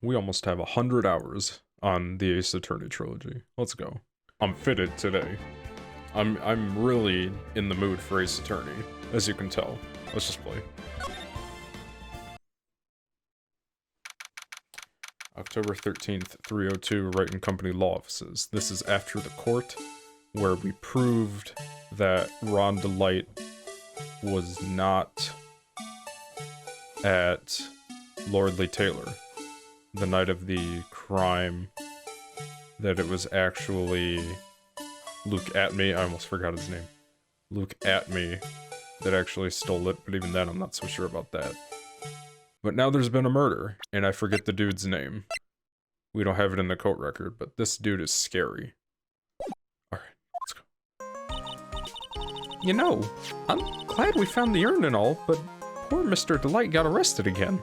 We almost have 100 hours on the Ace Attorney trilogy. Let's go. I'm fitted today. I'm really in the mood for Ace Attorney, as you can tell. Let's just play. October 13th, 302, Wright and Company Law Offices. This is after the court, where we proved that Ron DeLite was not at Lordley Taylor the night of the crime, that it was actually Luke Atme, I almost forgot his name, Luke Atme, that actually stole it, but even then I'm not so sure about that. But now there's been a murder, and I forget the dude's name. We don't have it in the court record, but this dude is scary. Alright, let's go. You know, I'm glad we found the urn and all, but poor Mr. DeLite got arrested again.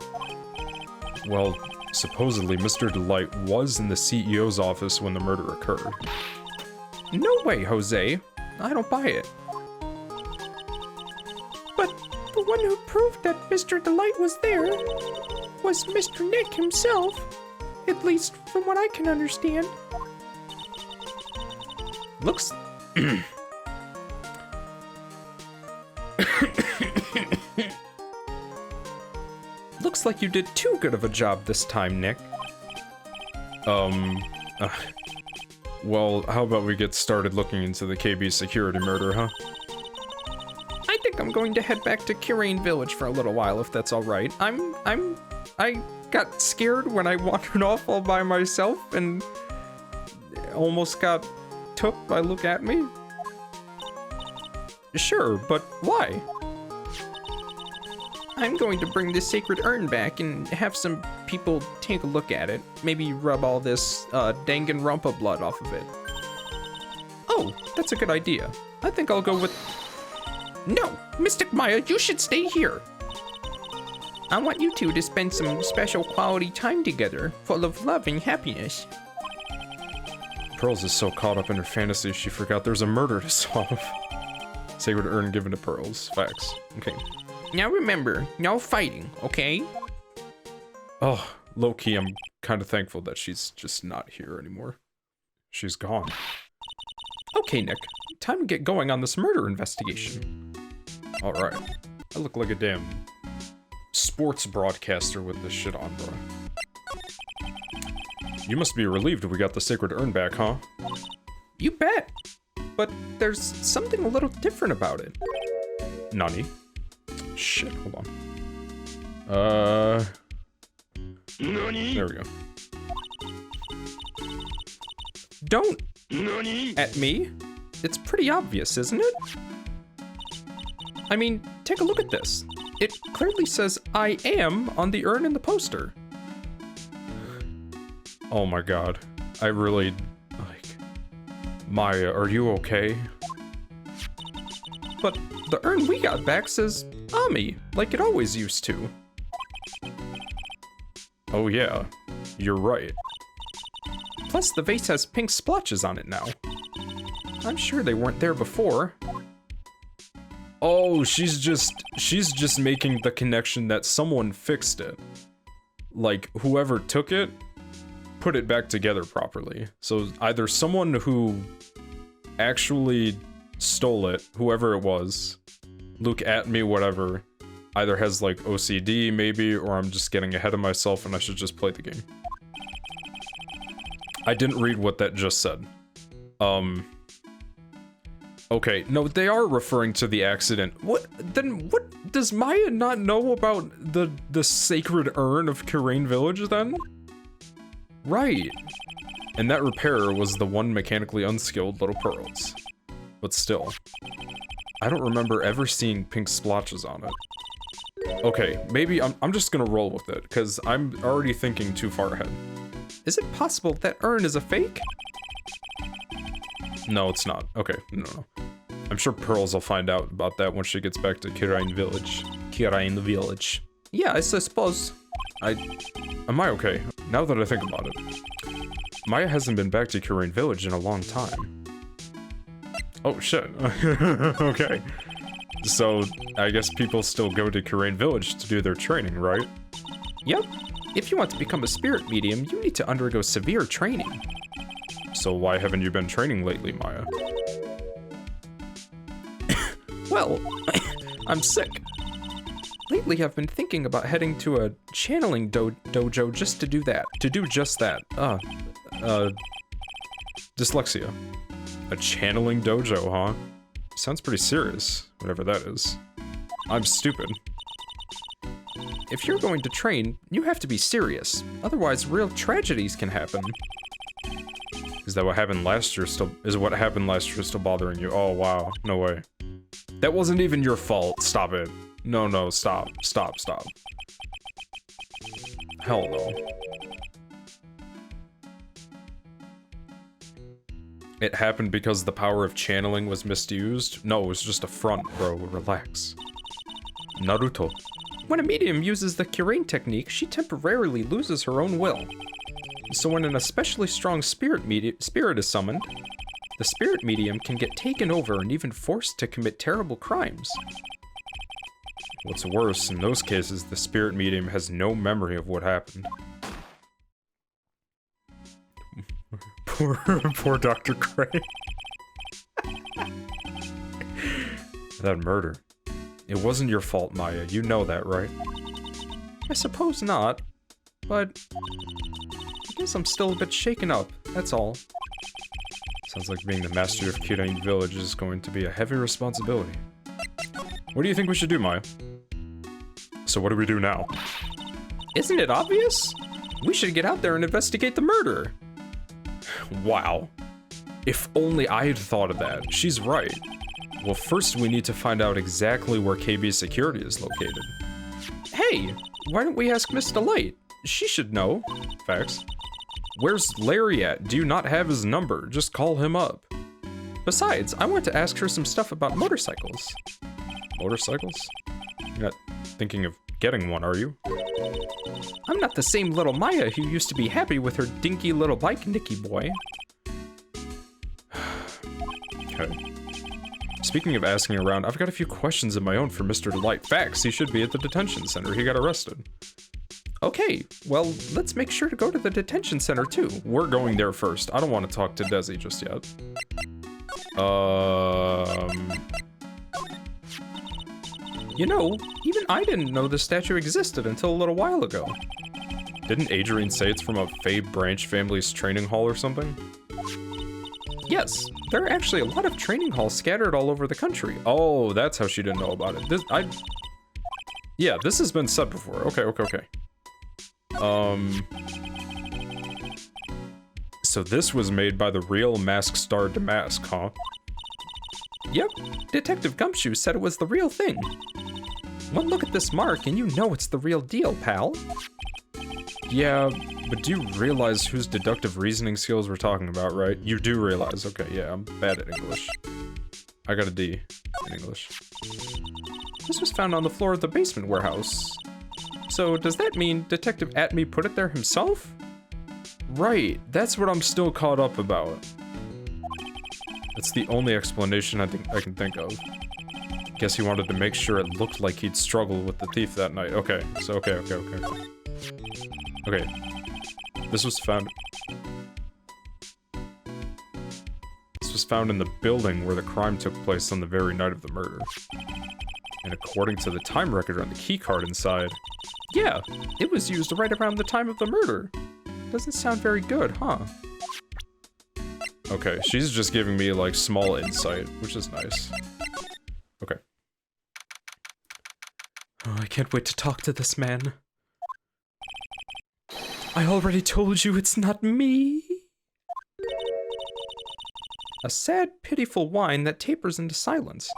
Well, supposedly Mr. DeLite was in the CEO's office when the murder occurred. No way, Jose. I don't buy it. But the one who proved that Mr. DeLite was there was Mr. Nick himself, at least from what I can understand. Looks... Looks like you did too good of a job this time, Nick. Well, how about we get started looking into the KB security murder, huh? I think I'm going to head back to Kirain Village for a little while, if that's alright. I got scared when I wandered off all by myself and almost got took by Look At Me. Sure, but why? I'm going to bring this sacred urn back and have some people take a look at it. Maybe rub all this Danganronpa blood off of it. Oh, that's a good idea. I think I'll go with... No! Mystic Maya, you should stay here! I want you two to spend some special quality time together, full of love and happiness. Pearls is so caught up in her fantasy she forgot there's a murder to solve. Sacred urn given to Pearls. Facts. Okay. Now remember, no fighting, okay? Oh, low-key, I'm kind of thankful that she's just not here anymore. She's gone. Okay, Nick. Time to get going on this murder investigation. Alright. I look like a damn sports broadcaster with this shit on, bro. You must be relieved we got the sacred urn back, huh? You bet! But there's something a little different about it. Nani? Shit, hold on. Nani? There we go. Don't Nani? at me. It's pretty obvious, isn't it? I mean, take a look at this. It clearly says I am on the urn in the poster. Oh my god. I really, like... Maya, are you okay? But the urn we got back says Ami, like it always used to. Oh yeah, you're right. Plus the vase has pink splotches on it now. I'm sure they weren't there before. Oh, she's just making the connection that someone fixed it. Like, whoever took it, put it back together properly. So either someone who actually stole it, whoever it was, Luke at me, whatever, either has like OCD maybe, or I'm just getting ahead of myself and I should just play the game. I didn't read what that just said. Okay, no, they are referring to the accident. What does Maya not know about the sacred urn of Kirain Village then? Right. And that repairer was the one mechanically unskilled little Pearls. But still, I don't remember ever seeing pink splotches on it. Okay, maybe I'm just gonna roll with it, because I'm already thinking too far ahead. Is it possible that urn is a fake? No, it's not. Okay, no. I'm sure Pearls will find out about that once she gets back to Kirain Village. Kirain Village. Yeah, I suppose. Am I okay? Now that I think about it. Maya hasn't been back to Kirain Village in a long time. Oh, shit. Okay. So, I guess people still go to Kirain Village to do their training, right? Yep. If you want to become a spirit medium, you need to undergo severe training. So why haven't you been training lately, Maya? Well, I'm sick. Lately, I've been thinking about heading to a channeling dojo just to do that. To do just that. Dyslexia. A channeling dojo, huh? Sounds pretty serious, whatever that is. I'm stupid. If you're going to train, you have to be serious. Otherwise, real tragedies can happen. Is that what happened last year still? Is what happened last year still bothering you? Oh, wow. No way. That wasn't even your fault. Stop it. No, stop. Stop. Hell no. It happened because the power of channeling was misused? No, it was just a front, bro. Relax. Naruto. When a medium uses the Kirain technique, she temporarily loses her own will. So when an especially strong spirit is summoned, the spirit medium can get taken over and even forced to commit terrible crimes. What's worse, in those cases, the spirit medium has no memory of what happened. Poor Dr. Gray. That murder. It wasn't your fault, Maya. You know that, right? I suppose not, but I guess I'm still a bit shaken up, that's all. Sounds like being the master of Kirain Village is going to be a heavy responsibility. What do you think we should do, Maya? So what do we do now? Isn't it obvious? We should get out there and investigate the murder. Wow. If only I had thought of that. She's right. Well, first we need to find out exactly where KB's security is located. Hey, why don't we ask Miss Delight? She should know. Facts. Where's Larry at? Do you not have his number? Just call him up. Besides, I want to ask her some stuff about motorcycles. Motorcycles? You're not thinking of getting one, are you? I'm not the same little Maya who used to be happy with her dinky little bike, Nicky boy. Okay. Speaking of asking around, I've got a few questions of my own for Mr. Delight. Facts, he should be at the detention center. He got arrested. Okay, well, let's make sure to go to the detention center too. We're going there first. I don't want to talk to Desi just yet. You know, even I didn't know this statue existed until a little while ago. Didn't Adrian say it's from a Fae Branch family's training hall or something? Yes, there are actually a lot of training halls scattered all over the country. Oh, that's how she didn't know about it. Yeah, this has been said before. Okay. So this was made by the real Mask Star Damask, huh? Yep, Detective Gumshoe said it was the real thing. One look at this mark and you know it's the real deal, pal. Yeah, but do you realize whose deductive reasoning skills we're talking about, right? You do realize. Okay, yeah, I'm bad at English. I got a D in English. This was found on the floor of the basement warehouse. So does that mean Detective Atme put it there himself? Right, that's what I'm still caught up about. That's the only explanation I can think of. Guess he wanted to make sure it looked like he'd struggled with the thief that night. Okay, so okay. Okay, this was found in the building where the crime took place on the very night of the murder. And according to the time record on the keycard inside... Yeah, it was used right around the time of the murder. Doesn't sound very good, huh? Okay, she's just giving me, like, small insight, which is nice. Okay. Oh, I can't wait to talk to this man. I already told you it's not me. A sad, pitiful whine that tapers into silence.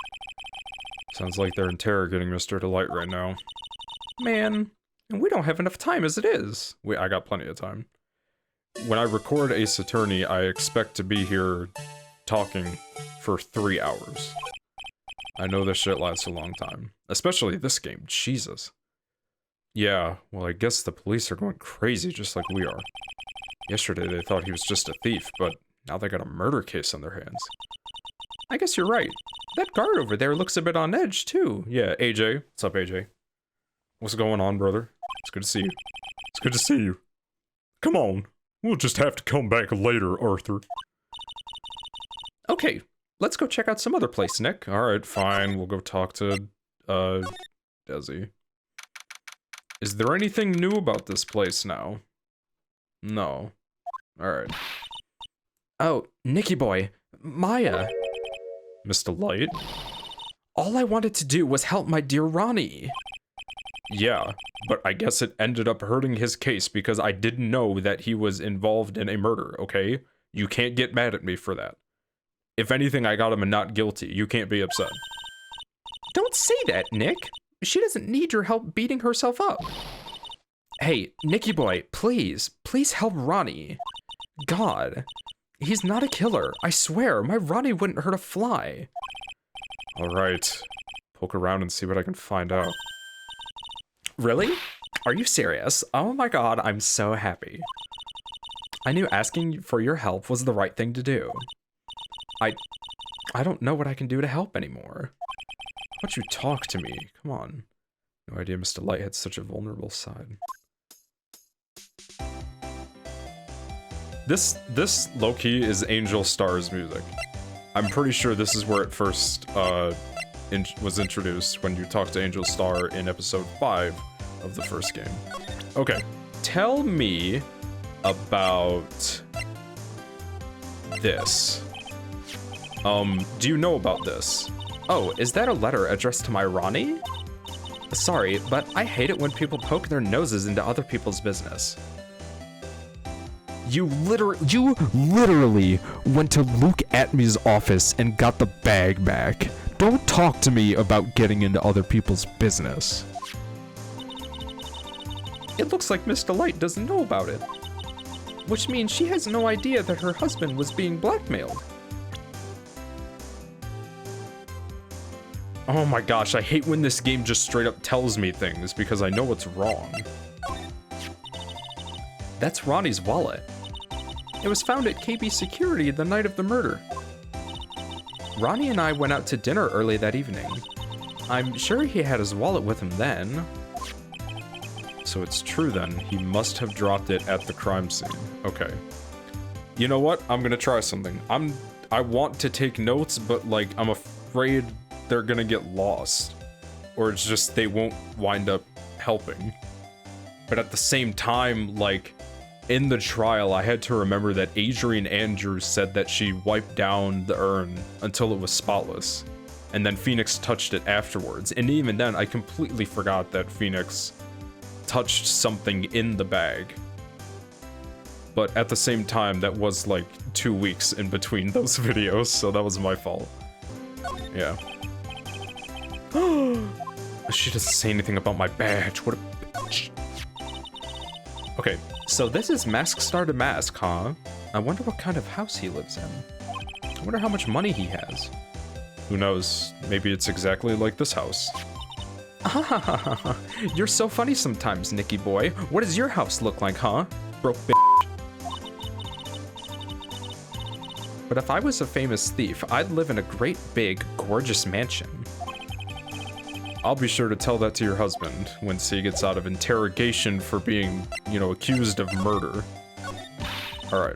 Sounds like they're interrogating Mr. Delight right now. Man, and we don't have enough time as it is. I got plenty of time. When I record Ace Attorney, I expect to be here talking for 3 hours. I know this shit lasts a long time. Especially this game, Jesus. Yeah, well, I guess the police are going crazy just like we are. Yesterday they thought he was just a thief, but now they got a murder case on their hands. I guess you're right. That guard over there looks a bit on edge, too. Yeah, AJ. What's up, AJ? What's going on, brother? It's good to see you. It's good to see you. Come on. We'll just have to come back later, Arthur. Okay, let's go check out some other place, Nick. Alright, fine. We'll go talk to, Desi. Is there anything new about this place now? No. Alright. Oh, Nicky boy, Maya. Mr. Light? All I wanted to do was help my dear Ronnie. Yeah, but I guess it ended up hurting his case because I didn't know that he was involved in a murder, okay? You can't get mad at me for that. If anything, I got him a not guilty. You can't be upset. Don't say that, Nick. She doesn't need your help beating herself up. Hey, Nicky boy, please help Ronnie. God, he's not a killer. I swear, my Ronnie wouldn't hurt a fly. Alright. Poke around and see what I can find out. Really? Are you serious? Oh my god, I'm so happy. I knew asking for your help was the right thing to do. I don't know what I can do to help anymore. Why don't you talk to me? Come on. No idea Mr. Light had such a vulnerable side. This low-key is Angel Star's music. I'm pretty sure this is where it first was introduced when you talked to Angel Star in episode 5 of the first game. Okay, tell me about this. Do you know about this? Oh, is that a letter addressed to my Ronnie? Sorry, but I hate it when people poke their noses into other people's business. You literally went to Luke Atmy's office and got the bag back. Don't talk to me about getting into other people's business. It looks like Mr. Light doesn't know about it. Which means she has no idea that her husband was being blackmailed. Oh my gosh, I hate when this game just straight up tells me things because I know it's wrong. That's Ronnie's wallet. It was found at KB Security the night of the murder. Ronnie and I went out to dinner early that evening. I'm sure he had his wallet with him then. So it's true then, he must have dropped it at the crime scene. Okay. You know what? I'm gonna try something. I want to take notes, but like, I'm afraid they're gonna get lost. Or it's just they won't wind up helping. But at the same time, like, in the trial, I had to remember that Adrian Andrews said that she wiped down the urn until it was spotless. And then Phoenix touched it afterwards. And even then, I completely forgot that Phoenix touched something in the bag. But at the same time, that was like 2 weeks in between those videos, so that was my fault. Yeah. She doesn't say anything about my badge. What a bitch. Okay. So this is Mask Star to Mask, huh? I wonder what kind of house he lives in. I wonder how much money he has. Who knows? Maybe it's exactly like this house. You're so funny sometimes, Nicky boy. What does your house look like, huh? Broke bitch. But if I was a famous thief, I'd live in a great big, gorgeous mansion. I'll be sure to tell that to your husband once he gets out of interrogation for being, you know, accused of murder. Alright.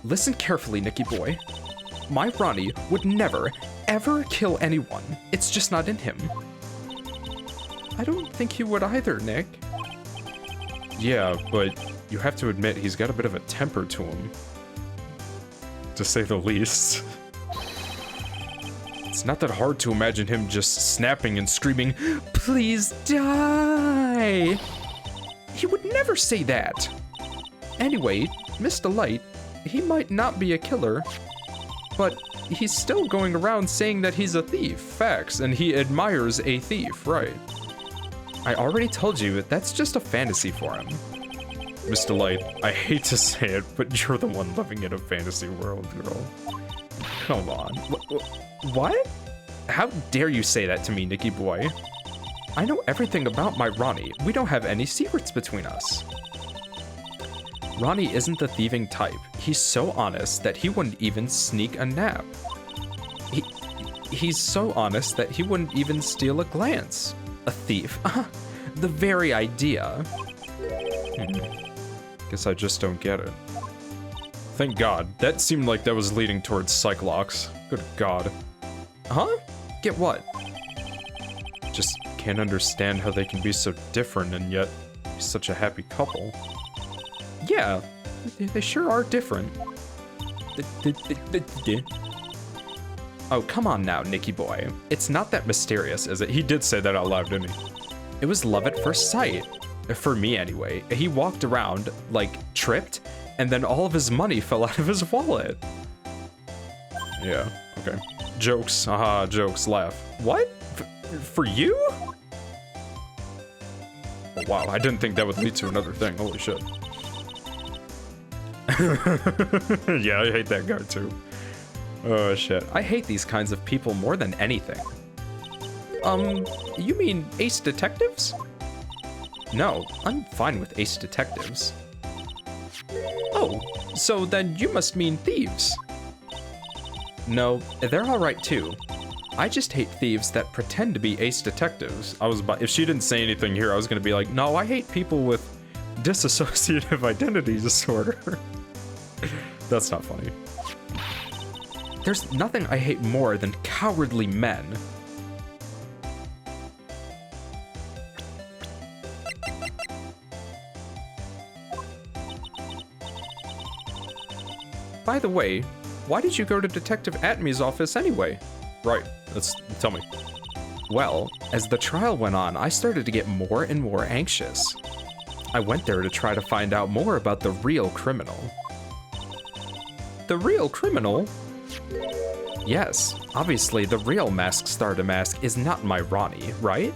Listen carefully, Nicky boy. My Ronnie would never, ever kill anyone. It's just not in him. I don't think he would either, Nick. Yeah, but you have to admit he's got a bit of a temper to him. To say the least. It's not that hard to imagine him just snapping and screaming, "Please die!" He would never say that. Anyway, Mr. Light, he might not be a killer, but he's still going around saying that he's a thief. Facts, and he admires a thief, right? I already told you, that's just a fantasy for him. Mr. Light, I hate to say it, but you're the one living in a fantasy world, girl. Come on. What? How dare you say that to me, Nicky boy? I know everything about my Ronnie. We don't have any secrets between us. Ronnie isn't the thieving type. He's so honest that he wouldn't even sneak a nap. He's so honest that he wouldn't even steal a glance. A thief. The very idea. Guess I just don't get it. Thank God. That seemed like that was leading towards Cyclops. Good God. Huh? Get what? Just can't understand how they can be so different and yet be such a happy couple. Yeah, they sure are different. Oh, come on now, Nicky boy. It's not that mysterious, is it? He did say that out loud, didn't he? It was love at first sight. For me, anyway. He walked around, like, tripped, and then all of his money fell out of his wallet. Yeah, okay. Jokes, haha, jokes, laugh. What? For you? Oh, wow, I didn't think that would lead to another thing, holy shit. Yeah, I hate that guy too. Oh shit. I hate these kinds of people more than anything. You mean ace detectives? No, I'm fine with ace detectives. Oh, so then you must mean thieves. No, they're alright too. I just hate thieves that pretend to be ace detectives. If she didn't say anything here, I was gonna be like, no, I hate people with dissociative identity disorder. That's not funny. There's nothing I hate more than cowardly men. By the way, why did you go to Detective Atmy's office anyway? Right, tell me. Well, as the trial went on, I started to get more and more anxious. I went there to try to find out more about the real criminal. The real criminal? Yes, obviously the real Mask Star Damask is not my Ronnie, right?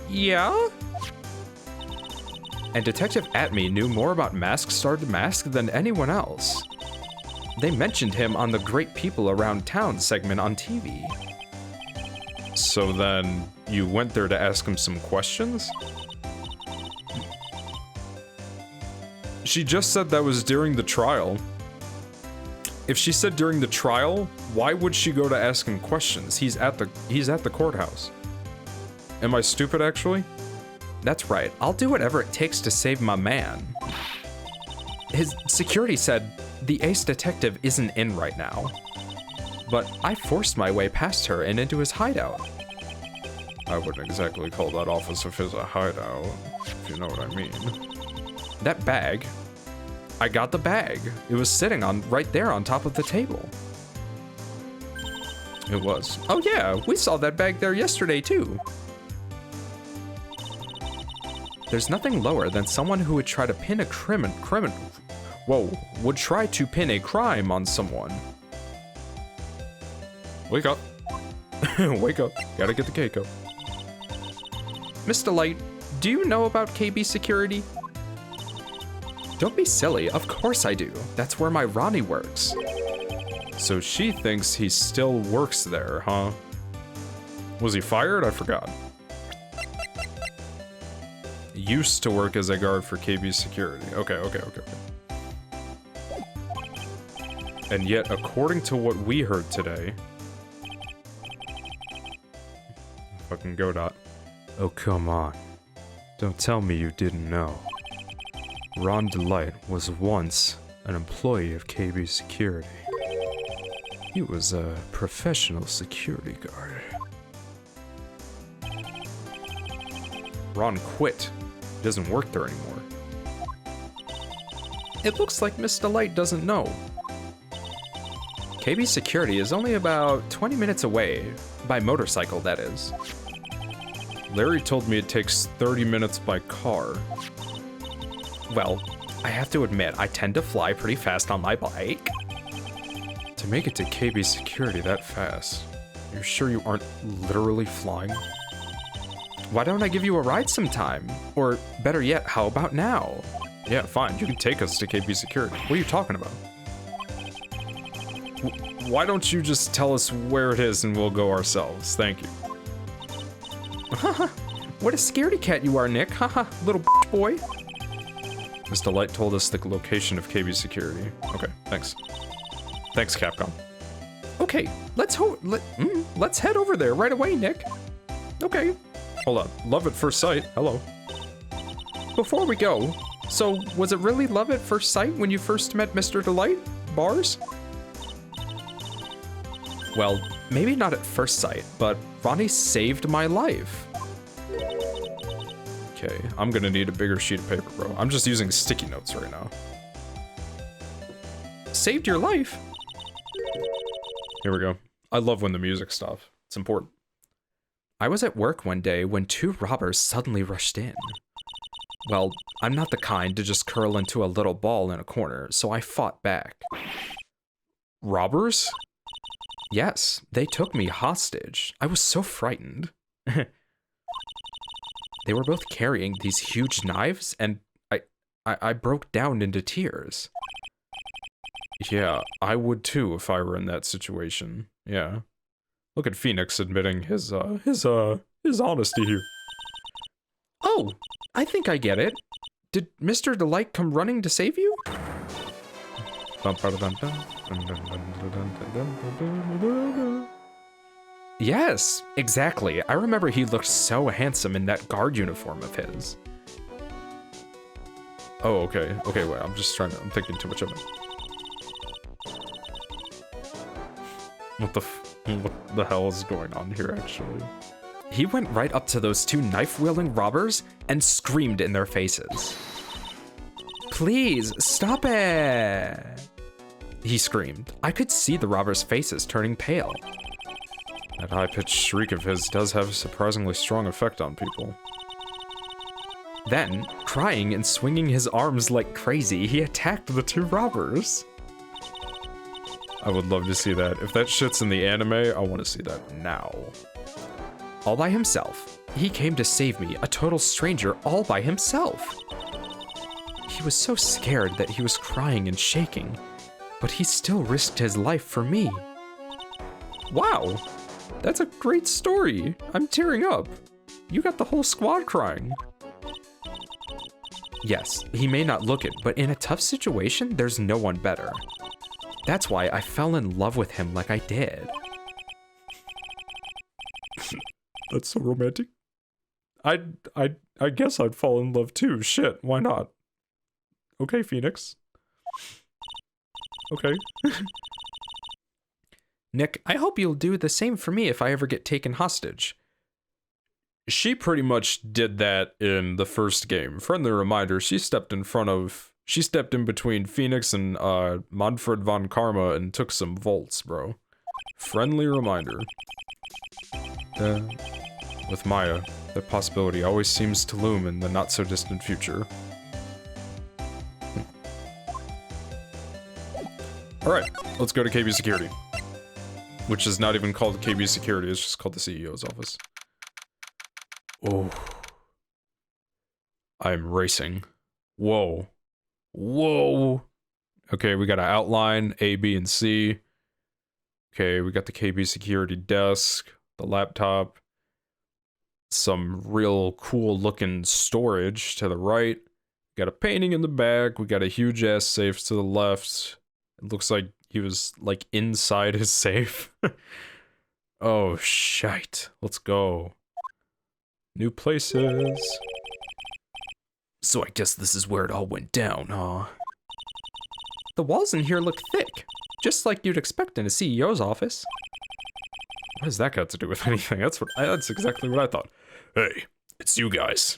Yeah? And Detective Atmy knew more about Mask Star Damask than anyone else. They mentioned him on the Great People Around Town segment on TV. So then, you went there to ask him some questions? She just said that was during the trial. If she said during the trial, why would she go to ask him questions? He's at the courthouse. Am I stupid, actually? That's right, I'll do whatever it takes to save my man. His security said the ace detective isn't in right now. But I forced my way past her and into his hideout. I wouldn't exactly call that office of his a hideout, if you know what I mean. That bag. I got the bag. It was sitting right there on top of the table. It was. Oh yeah, we saw that bag there yesterday too. There's nothing lower than someone who would try to pin a would try to pin a crime on someone. Wake up. Wake up. Gotta get the cake up. Mr. Light, do you know about KB Security? Don't be silly, of course I do. That's where my Ronnie works. So she thinks he still works there, huh? Was he fired? I forgot. Used to work as a guard for KB Security. Okay. And yet, according to what we heard today... Fucking Godot. Oh, come on. Don't tell me you didn't know. Ron Delight was once an employee of KB Security. He was a professional security guard. Ron quit. He doesn't work there anymore. It looks like Mr. Light doesn't know. KB Security is only about 20 minutes away, by motorcycle that is. Larry told me it takes 30 minutes by car. Well, I have to admit, I tend to fly pretty fast on my bike. To make it to KB Security that fast, you're sure you aren't literally flying? Why don't I give you a ride sometime? Or better yet, how about now? Yeah, fine, you can take us to KB Security. What are you talking about? Why don't you just tell us where it is and we'll go ourselves? Thank you. What a scaredy cat you are, Nick. Haha, little boy. Mr. Light told us the location of KB Security. Okay, thanks. Thanks, Capcom. Okay, let's head over there right away, Nick. Okay. Hold on. Love at first sight. Hello. Before we go, so was it really love at first sight when you first met Mr. Delight? Bars? Well, maybe not at first sight, but Ronnie saved my life. Okay, I'm gonna need a bigger sheet of paper, bro. I'm just using sticky notes right now. Saved your life? Here we go. I love when the music stops. It's important. I was at work one day when 2 robbers suddenly rushed in. Well, I'm not the kind to just curl into a little ball in a corner, so I fought back. Robbers? Yes, they took me hostage. I was so frightened. They were both carrying these huge knives, and I broke down into tears. Yeah, I would too if I were in that situation. Yeah. Look at Phoenix admitting his honesty here. Oh, I think I get it. Did Mr. Delight come running to save you? Yes, exactly. I remember he looked so handsome in that guard uniform of his. Oh, okay. Okay, wait, I'm thinking too much of it. What the hell is going on here, actually? He went right up to those 2 knife-wielding robbers and screamed in their faces. Please, stop it! He screamed. I could see the robbers' faces turning pale. That high-pitched shriek of his does have a surprisingly strong effect on people. Then, crying and swinging his arms like crazy, he attacked the 2 robbers. I would love to see that. If that shit's in the anime, I want to see that now. All by himself. He came to save me, a total stranger, all by himself. He was so scared that he was crying and shaking, but he still risked his life for me. Wow, that's a great story. I'm tearing up. You got the whole squad crying. Yes, he may not look it, but in a tough situation, there's no one better. That's why I fell in love with him like I did. That's so romantic. I guess I'd fall in love too. Shit, why not? Okay, Phoenix. Okay. Nick, I hope you'll do the same for me if I ever get taken hostage. She pretty much did that in the first game. Friendly reminder, she stepped in between Phoenix and Manfred von Karma and took some volts, bro. Friendly reminder. With Maya, that possibility always seems to loom in the not-so-distant future. Alright, let's go to KB Security. Which is not even called KB Security, it's just called the CEO's office. Oh. I'm racing. Whoa. Whoa. Okay, we got an outline, A, B, and C. Okay, we got the KB Security desk, the laptop, some real cool looking storage to the right. We got a painting in the back, we got a huge ass safe to the left. It looks like he was like inside his safe. Oh shite, let's go. New places. So I guess this is where it all went down, huh? The walls in here look thick, just like you'd expect in a CEO's office. What does that got to do with anything? That's exactly what I thought. Hey, it's you guys.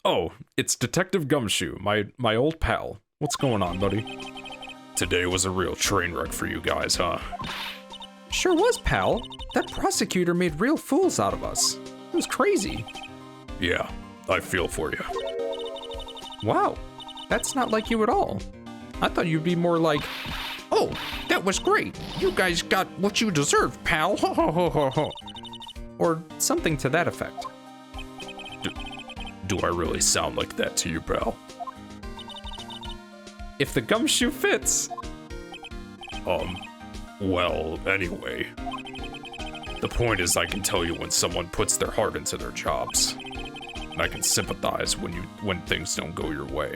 Oh, it's Detective Gumshoe, my old pal. What's going on, buddy? Today was a real train wreck for you guys, huh? Sure was, pal. That prosecutor made real fools out of us. It was crazy. Yeah, I feel for you. Wow, that's not like you at all. I thought you'd be more like, oh, that was great. You guys got what you deserved, pal. Ho, ho, ho, ho, ho. Or something to that effect. Do I really sound like that to you, pal? If the gumshoe fits. Well, anyway. The point is I can tell you when someone puts their heart into their jobs. And I can sympathize when things don't go your way.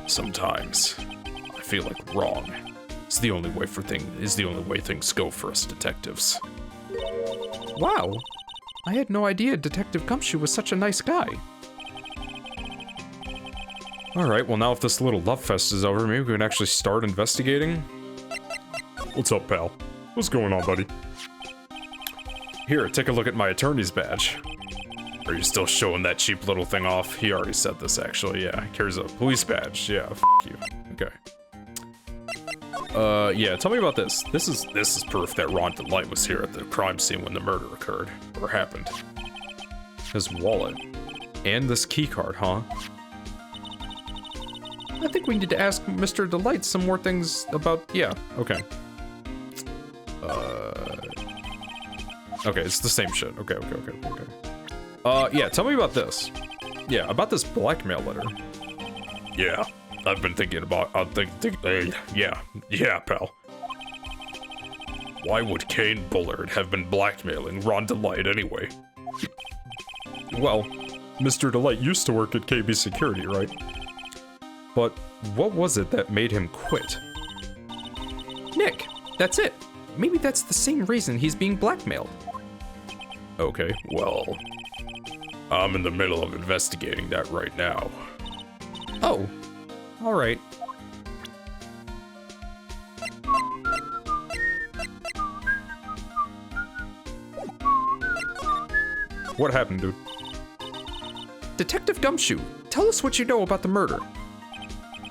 Sometimes I feel like wrong is the only way things go for us detectives. Wow, I had no idea Detective Gumshoe was such a nice guy. Alright, well now if this little love fest is over, maybe we can actually start investigating? What's up, pal? What's going on, buddy? Here, take a look at my attorney's badge. Are you still showing that cheap little thing off? He already said this, actually, yeah. Carries a police badge, yeah, f*** you. Okay. Yeah, tell me about this. This is proof that Ron DeLight was here at the crime scene when the murder occurred, or happened. His wallet. And this key card, huh? I think we need to ask Mr. DeLight some more things about, yeah. Okay. Okay, it's the same shit. Okay. Yeah, tell me about this. Yeah, about this blackmail letter. Yeah, I've been thinking about, yeah, pal. Why would Kane Bullard have been blackmailing Ron DeLight anyway? Well, Mr. DeLight used to work at KB Security, right? But what was it that made him quit? Nick, that's it. Maybe that's the same reason he's being blackmailed. Okay, well, I'm in the middle of investigating that right now. Oh, all right. What happened, dude? Detective Gumshoe, tell us what you know about the murder.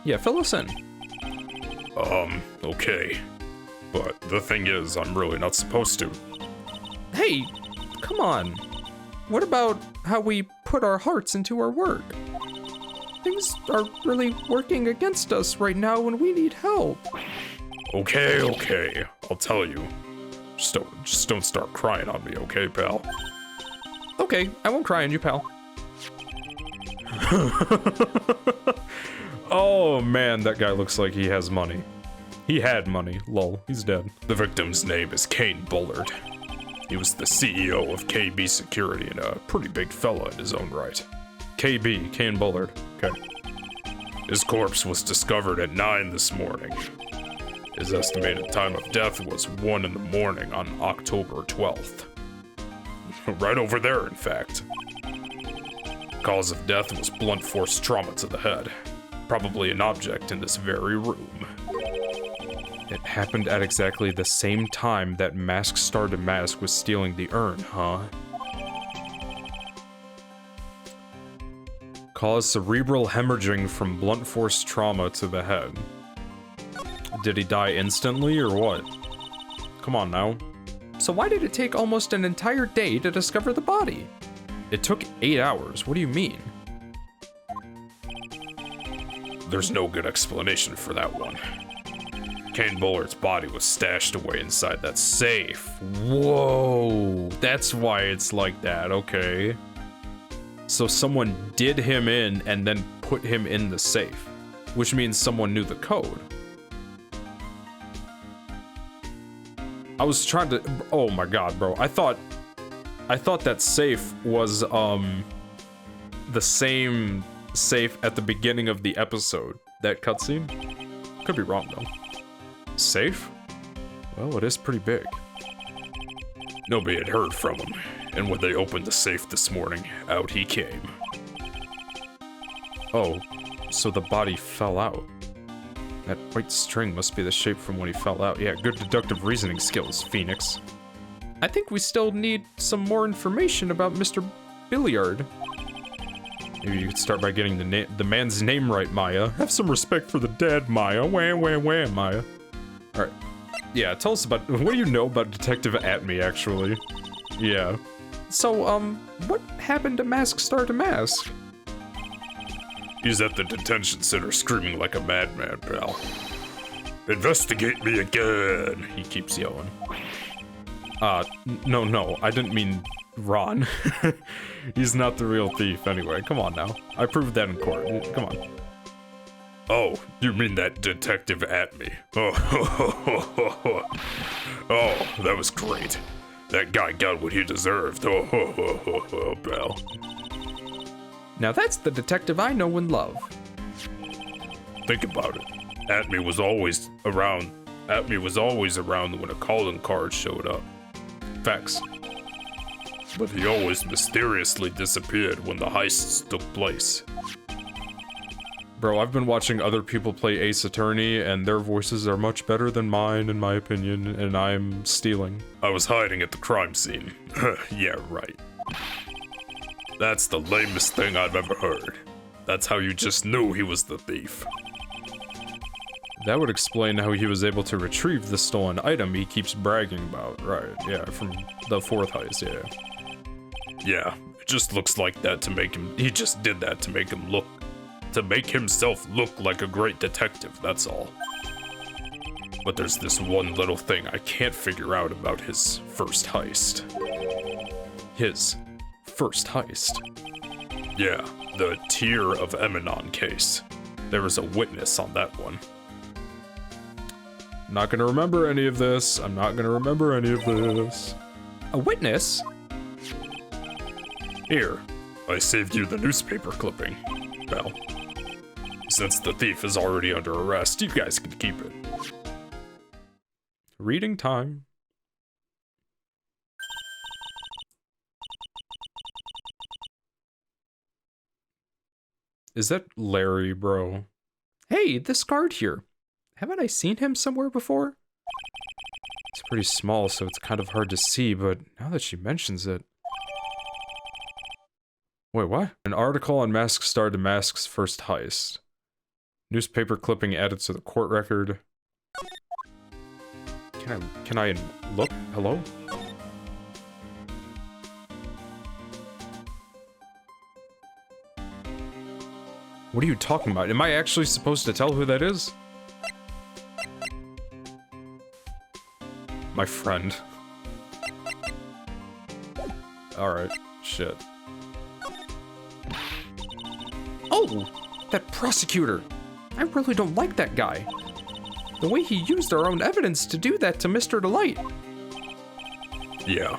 Yeah, fill us in. Okay. But the thing is, I'm really not supposed to. Hey, come on. What about how we put our hearts into our work? Things are really working against us right now and we need help. Okay. I'll tell you. Just don't start crying on me, okay, pal? Okay, I won't cry on you, pal. Oh man, that guy looks like he has money. He had money, lol, he's dead. The victim's name is Kane Bullard. He was the CEO of KB Security and a pretty big fella in his own right. KB, Kane Bullard, okay. His corpse was discovered at 9 this morning. His estimated time of death was 1 in the morning on October 12th. Right over there, in fact. Cause of death was blunt force trauma to the head. Probably an object in this very room. It happened at exactly the same time that Mask Star Damask was stealing the urn, huh? Caused cerebral hemorrhaging from blunt force trauma to the head. Did he die instantly or what? Come on now. So why did it take almost an entire day to discover the body? It took 8 hours, what do you mean? There's no good explanation for that one. Kane Bullard's body was stashed away inside that safe. Whoa, that's why it's like that, okay. So someone did him in and then put him in the safe, which means someone knew the code. I was trying to, oh my god, bro. I thought that safe was, the same safe at the beginning of the episode. That cutscene? Could be wrong, though. Safe? Well, it is pretty big. Nobody had heard from him, and when they opened the safe this morning, out he came. Oh, so the body fell out. That white string must be the shape from when he fell out. Yeah, good deductive reasoning skills, Phoenix. I think we still need some more information about Mr. Billiard. Maybe you could start by getting the man's name right, Maya. Have some respect for the dead, Maya. Wham, Maya. Alright. Yeah, tell us about, what do you know about Detective Atme, actually? Yeah. So, what happened to Mask Star Damask? He's at the detention center screaming like a madman, pal. Investigate me again, he keeps yelling. No, I didn't mean Ron. He's not the real thief anyway, come on now. I proved that in court, come on. Oh, you mean that Detective Atme? Oh, that was great. That guy got what he deserved. Oh, pal. Now that's the detective I know and love. Think about it. Atme was always around when a calling card showed up. Facts. But he always mysteriously disappeared when the heists took place. Bro, I've been watching other people play Ace Attorney, and their voices are much better than mine, in my opinion, and I'm stealing. I was hiding at the crime scene. Yeah, right. That's the lamest thing I've ever heard. That's how you just knew he was the thief. That would explain how he was able to retrieve the stolen item he keeps bragging about. Right, yeah, from the fourth heist, yeah. Yeah, it just looks like that to make him- he just did that to make him look- to make himself look like a great detective, that's all. But there's this one little thing I can't figure out about his first heist. His first heist. Yeah, the Tear of Eminon case. There was a witness on that one. I'm not gonna remember any of this. I'm not gonna remember any of this. A witness? Here, I saved you the newspaper clipping. Well, since the thief is already under arrest, you guys can keep it. Reading time. Is that Larry, bro? Hey, this guard here. Haven't I seen him somewhere before? It's pretty small, so it's kind of hard to see, but now that she mentions it... Wait, what? An article on Mask Star to Mask's first heist. Newspaper clipping added to the court record. Can I look? Hello? What are you talking about? Am I actually supposed to tell who that is? My friend. Alright, shit. Oh, that prosecutor. I really don't like that guy. The way he used our own evidence to do that to Mr. Delight. Yeah,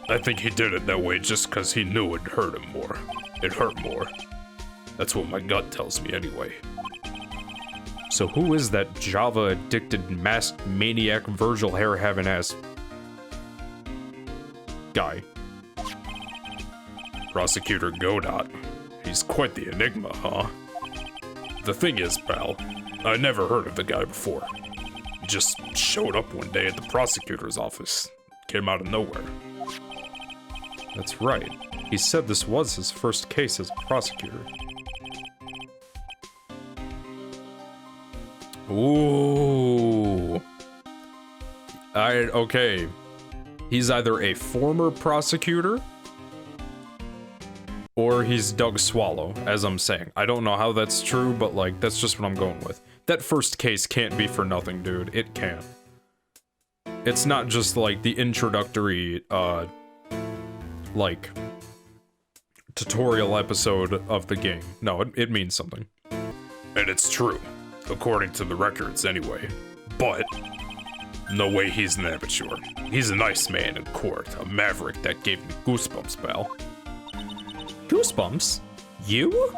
I think he did it that way just because he knew it'd hurt him more. It hurt more. That's what my gut tells me anyway. So who is that Java-addicted, masked maniac, Virgil hair-having ass guy? Prosecutor Godot. He's quite the enigma, huh? The thing is, pal, I never heard of the guy before. He just showed up one day at the prosecutor's office. Came out of nowhere. That's right. He said this was his first case as a prosecutor. Ooh. Okay. He's either a former prosecutor or he's Doug Swallow, as I'm saying. I don't know how that's true, but like, that's just what I'm going with. That first case can't be for nothing, dude. It can't. It's not just like the introductory, like, tutorial episode of the game. No, it means something. And it's true. According to the records, anyway. But, no way he's an amateur. He's a nice man in court, a maverick that gave me goosebumps, pal. Goosebumps? You?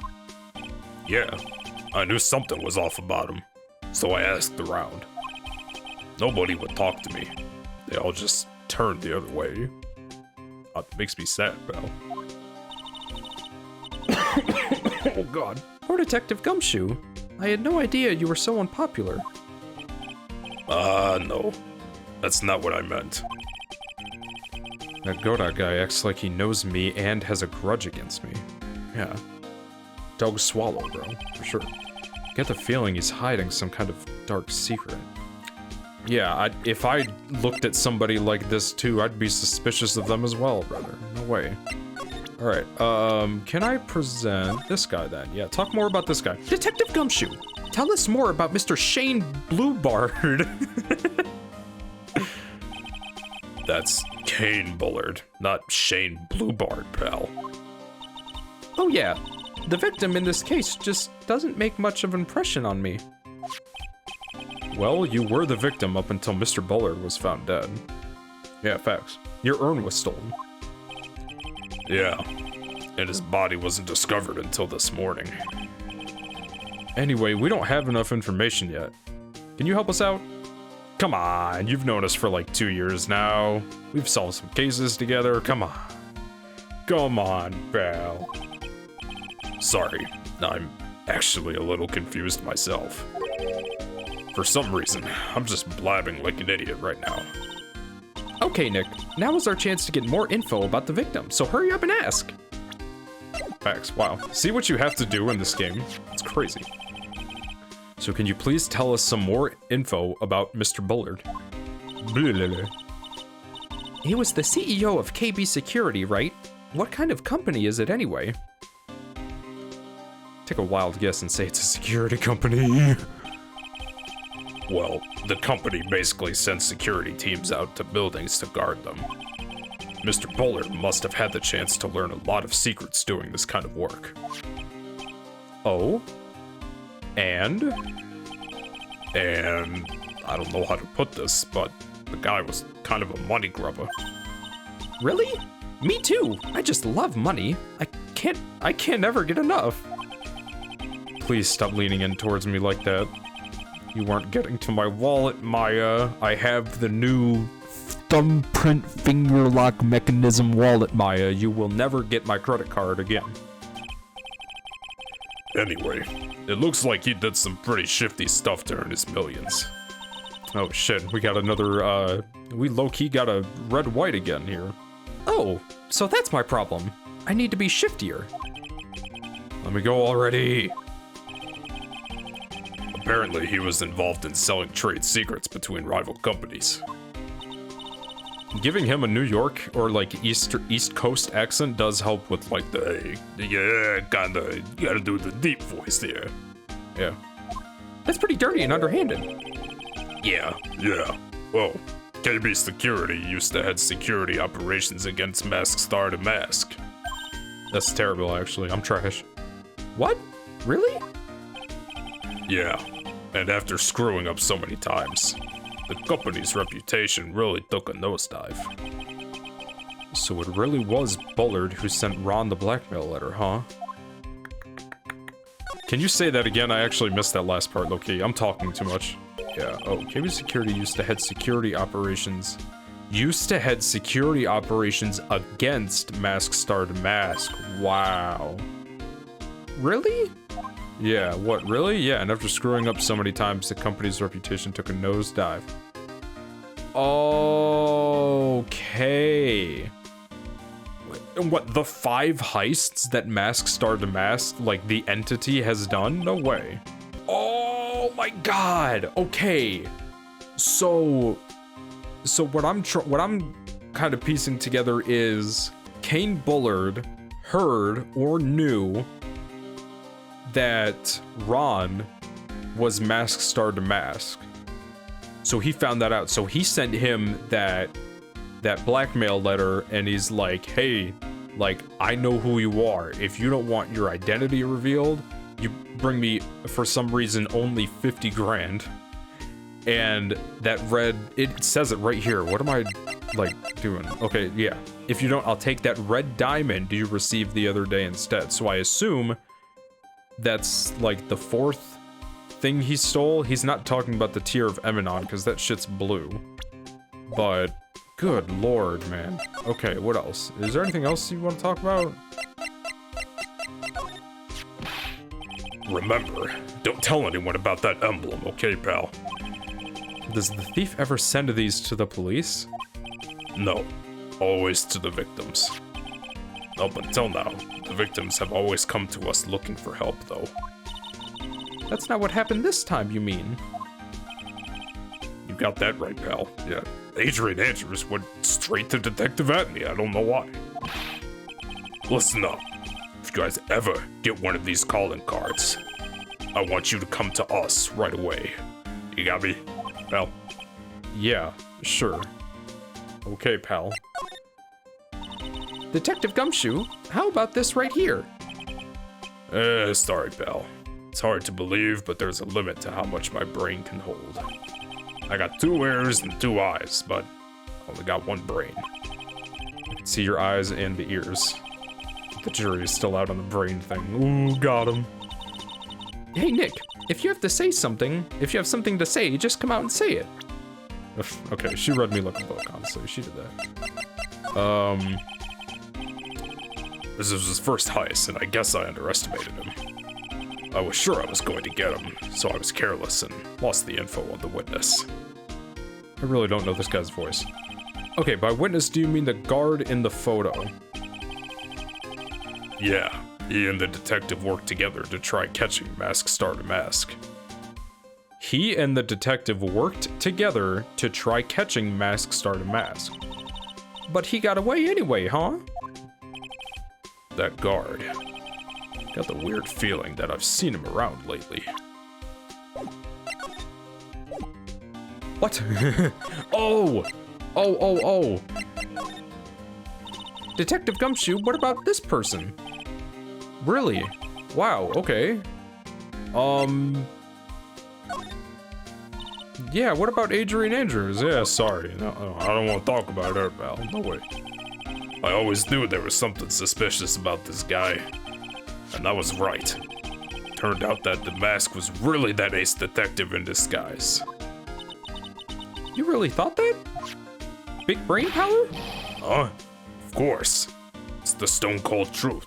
Yeah, I knew something was off about him, so I asked around. Nobody would talk to me. They all just turned the other way. It makes me sad, pal. Oh god. Poor Detective Gumshoe. I had no idea you were so unpopular. No. That's not what I meant. That Godot guy acts like he knows me and has a grudge against me. Yeah. Doug Swallow, bro, for sure. Get the feeling he's hiding some kind of dark secret. Yeah, if I looked at somebody like this too, I'd be suspicious of them as well, brother. No way. Alright, can I present this guy then? Yeah, talk more about this guy. Detective Gumshoe, tell us more about Mr. Shane Bluebard. That's Kane Bullard, not Shane Bluebard, pal. Oh yeah, the victim in this case just doesn't make much of an impression on me. Well, you were the victim up until Mr. Bullard was found dead. Yeah, facts. Your urn was stolen. Yeah, and his body wasn't discovered until this morning. Anyway, we don't have enough information yet. Can you help us out? Come on, you've known us for like 2 years now. We've solved some cases together, come on. Come on, pal. Sorry, I'm actually a little confused myself. For some reason, I'm just blabbing like an idiot right now. Okay, Nick, now is our chance to get more info about the victim, so hurry up and ask. Facts, wow. See what you have to do in this game? It's crazy. So can you please tell us some more info about Mr. Bullard? He was the CEO of KB Security, right? What kind of company is it anyway? Take a wild guess and say it's a security company. Well, the company basically sends security teams out to buildings to guard them. Mr. Bullard must have had the chance to learn a lot of secrets doing this kind of work. Oh? And I don't know how to put this, but the guy was kind of a money grubber. Really? Me too. I just love money. I can't ever get enough. Please stop leaning in towards me like that. You aren't getting to my wallet, Maya. I have the new Thumbprint finger lock mechanism wallet, Maya. You will never get my credit card again. Anyway, it looks like he did some pretty shifty stuff to earn his millions. Oh shit, we got another, we low-key got a red-white again here. Oh, so that's my problem. I need to be shiftier. Let me go already. Apparently, he was involved in selling trade secrets between rival companies. Giving him a New York or like East Coast accent does help with like the yeah, kinda, you gotta do the deep voice there. Yeah. That's pretty dirty and underhanded. Yeah. Well, KB Security used to head security operations against Mask Star to Mask. That's terrible, actually. I'm trash. What? Really? Yeah. And after screwing up so many times, the company's reputation really took a nosedive. So it really was Bullard who sent Ron the blackmail letter, huh? Can you say that again? I actually missed that last part, low-key. I'm talking too much. Yeah, oh, KB Security used to head security operations. Used to head security operations against Mask Star to Mask. Wow. Really? Yeah, what, really? Yeah, and after screwing up so many times, the company's reputation took a nosedive. Okay. And what, the 5 heists that Mask Star to Mask, like, the entity has done? No way. Oh my god! Okay. So what I'm kind of piecing together is Kane Bullard heard or knew that Ron was Mask Star to Mask. So he found that out. So he sent him that blackmail letter and he's like, hey, like, I know who you are. If you don't want your identity revealed, you bring me, for some reason, only 50 grand. And that it says it right here. What am I, like, doing? Okay, yeah. If you don't, I'll take that red diamond you received the other day instead. So I assume that's, like, the 4th thing he stole. He's not talking about the Tear of Eminon, because that shit's blue. But, good lord, man. Okay, what else? Is there anything else you want to talk about? Remember, don't tell anyone about that emblem, okay, pal? Does the thief ever send these to the police? No, always to the victims. Up until now, the victims have always come to us looking for help, though. That's not what happened this time, you mean? You got that right, pal. Yeah, Adrian Andrews went straight to Detective Atney, I don't know why. Listen up. If you guys ever get one of these calling cards, I want you to come to us right away. You got me, pal? Yeah, sure. Okay, pal. Detective Gumshoe, how about this right here? Sorry, pal. It's hard to believe, but there's a limit to how much my brain can hold. I got 2 ears and 2 eyes, but I only got 1 brain. I can see your eyes and the ears. The jury is still out on the brain thing. Ooh, got him. Hey, Nick, if you have something to say, just come out and say it. Okay, she read me like a book, honestly. She did that. This was his first heist, and I guess I underestimated him. I was sure I was going to get him, so I was careless and lost the info on the witness. I really don't know this guy's voice. Okay, by witness, do you mean the guard in the photo? Yeah, he and the detective worked together to try catching Mask Star to Mask. He and the detective worked together to try catching Mask Star to Mask. But he got away anyway, huh? That guard. Got the weird feeling that I've seen him around lately. What? Oh! Oh. Detective Gumshoe, what about this person? Really? Wow, okay. Yeah, what about Adrian Andrews? Yeah, sorry. No, I don't want to talk about her, pal. No way. I always knew there was something suspicious about this guy. And I was right. Turned out that the mask was really that ace detective in disguise. You really thought that? Big brain power? Huh? Of course. It's the stone cold truth.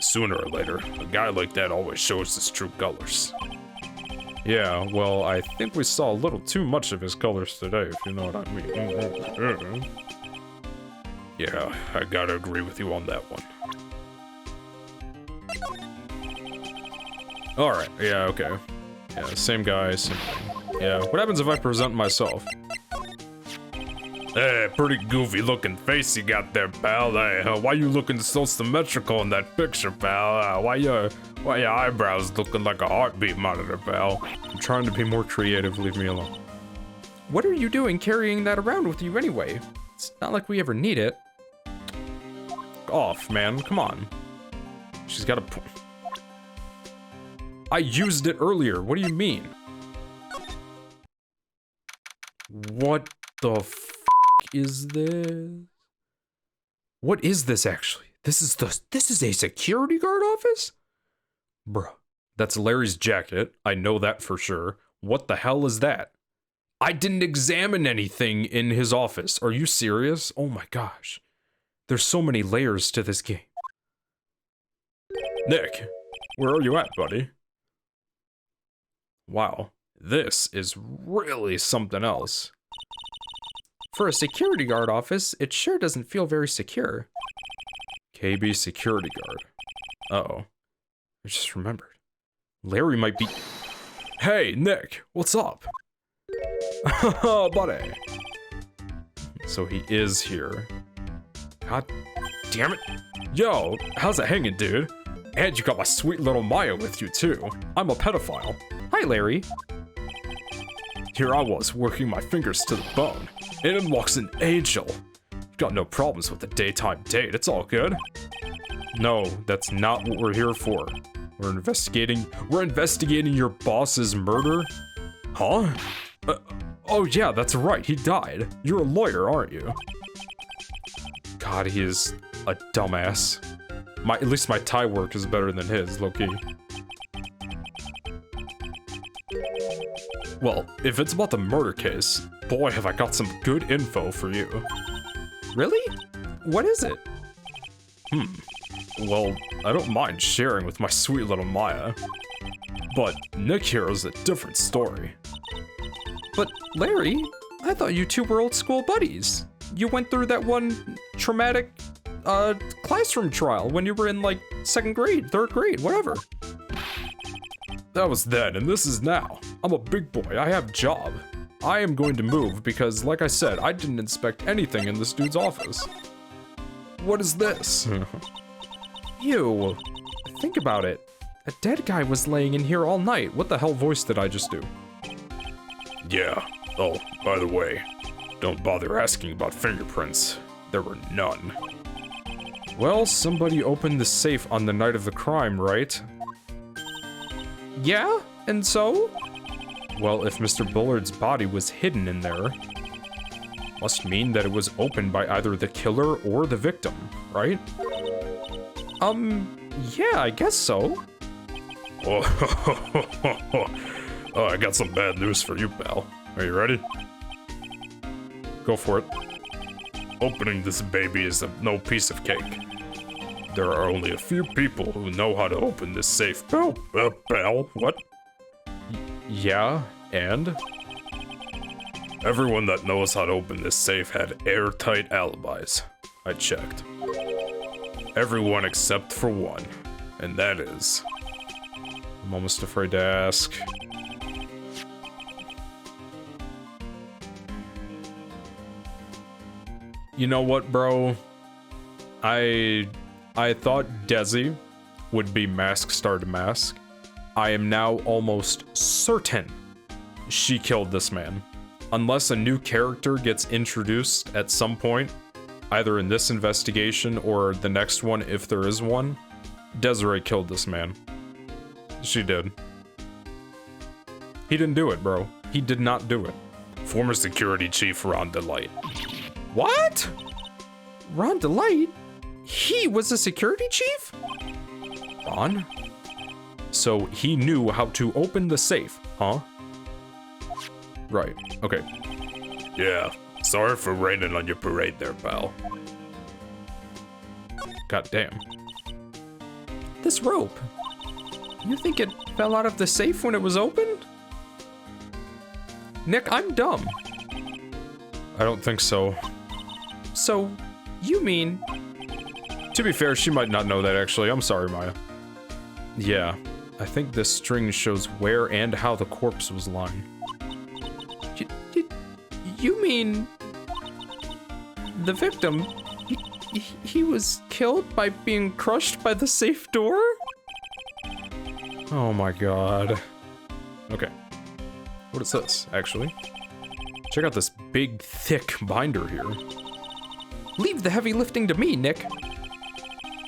Sooner or later, a guy like that always shows his true colors. Yeah, well, I think we saw a little too much of his colors today, if you know what I mean. Yeah, I gotta agree with you on that one. Alright, yeah, okay. Yeah, same guy, same thing. Yeah, what happens if I present myself? Hey, pretty goofy looking face you got there, pal. Hey, why you looking so symmetrical in that picture, pal? Why your eyebrows looking like a heartbeat monitor, pal? I'm trying to be more creative, leave me alone. What are you doing carrying that around with you anyway? It's not like we ever need it. Off, man, come on. She's got a I used it earlier, what do you mean? What the f is this? What is this actually? This is a security guard office? Bruh, that's Larry's jacket. I know that for sure. What the hell is that? I didn't examine anything in his office. Are you serious? Oh my gosh. There's so many layers to this game. Nick, where are you at, buddy? Wow, this is really something else. For a security guard office, it sure doesn't feel very secure. KB security guard. Uh-oh. I just remembered. Larry might be... Hey, Nick, what's up? Oh, buddy. So he is here. God damn it. Yo, how's it hanging, dude? And you got my sweet little Maya with you, too. I'm a pedophile. Hi, Larry. Here I was, working my fingers to the bone. In walks an angel. Got no problems with the daytime date, it's all good. No, that's not what we're here for. We're investigating your boss's murder? Huh? Oh yeah, that's right, he died. You're a lawyer, aren't you? God, he is a dumbass. At least my Thai work is better than his, low-key. Well, if it's about the murder case, boy, have I got some good info for you. Really? What is it? Well, I don't mind sharing with my sweet little Maya. But Nick here is a different story. But Larry, I thought you two were old school buddies. You went through that one traumatic, classroom trial when you were in, like, 2nd grade, 3rd grade, whatever. That was then, and this is now. I'm a big boy, I have a job. I am going to move because, like I said, I didn't inspect anything in this dude's office. What is this? Ew. Think about it. A dead guy was laying in here all night. What the hell voice did I just do? Yeah. Oh, by the way, don't bother asking about fingerprints. There were none. Well, somebody opened the safe on the night of the crime, right? Yeah? And so? Well, if Mr. Bullard's body was hidden in there, must mean that it was opened by either the killer or the victim, right? Yeah, I guess so. Oh, I got some bad news for you, pal. Are you ready? Go for it. Opening this baby is no piece of cake. There are only a few people who know how to open this safe. Bell? What? Yeah, and? Everyone that knows how to open this safe had airtight alibis. I checked. Everyone except for one, and that is... I'm almost afraid to ask. You know what, bro? I thought Desi would be Mask Star to Mask. I am now almost certain she killed this man. Unless a new character gets introduced at some point, either in this investigation or the next one if there is one, Desiree killed this man. She did. He didn't do it, bro. He did not do it. Former security chief Ron Delight. What? Ron Delight? He was a security chief? Ron? So he knew how to open the safe, huh? Right, okay. Yeah, sorry for raining on your parade there, pal. God damn. This rope. You think it fell out of the safe when it was opened? Nick, I'm dumb. I don't think so. So, you mean... To be fair, she might not know that actually. I'm sorry, Maya. Yeah, I think this string shows where and how the corpse was lying. You mean... The victim... He was killed by being crushed by the safe door? Oh my god. Okay. What is this, actually? Check out this big, thick binder here. Leave the heavy lifting to me, Nick.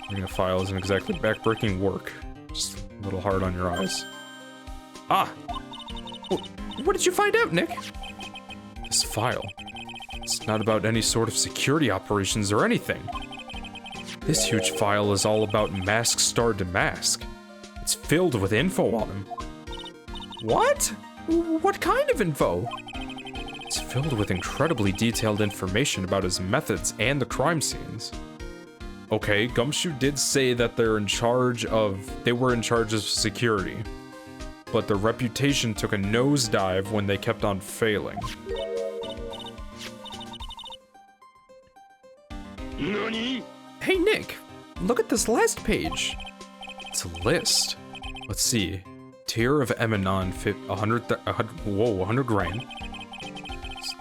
Reading a file isn't exactly backbreaking work. Just a little hard on your eyes. Ah! What did you find out, Nick? This file. It's not about any sort of security operations or anything. This huge file is all about Mask Star to Mask. It's filled with info on him. What? What kind of info? It's filled with incredibly detailed information about his methods and the crime scenes. Okay, Gumshoe did say that they were in charge of security, but their reputation took a nosedive when they kept on failing. NANI? Hey, Nick, look at this last page. It's a list. Let's see. Tier of Eminon, 100 grand.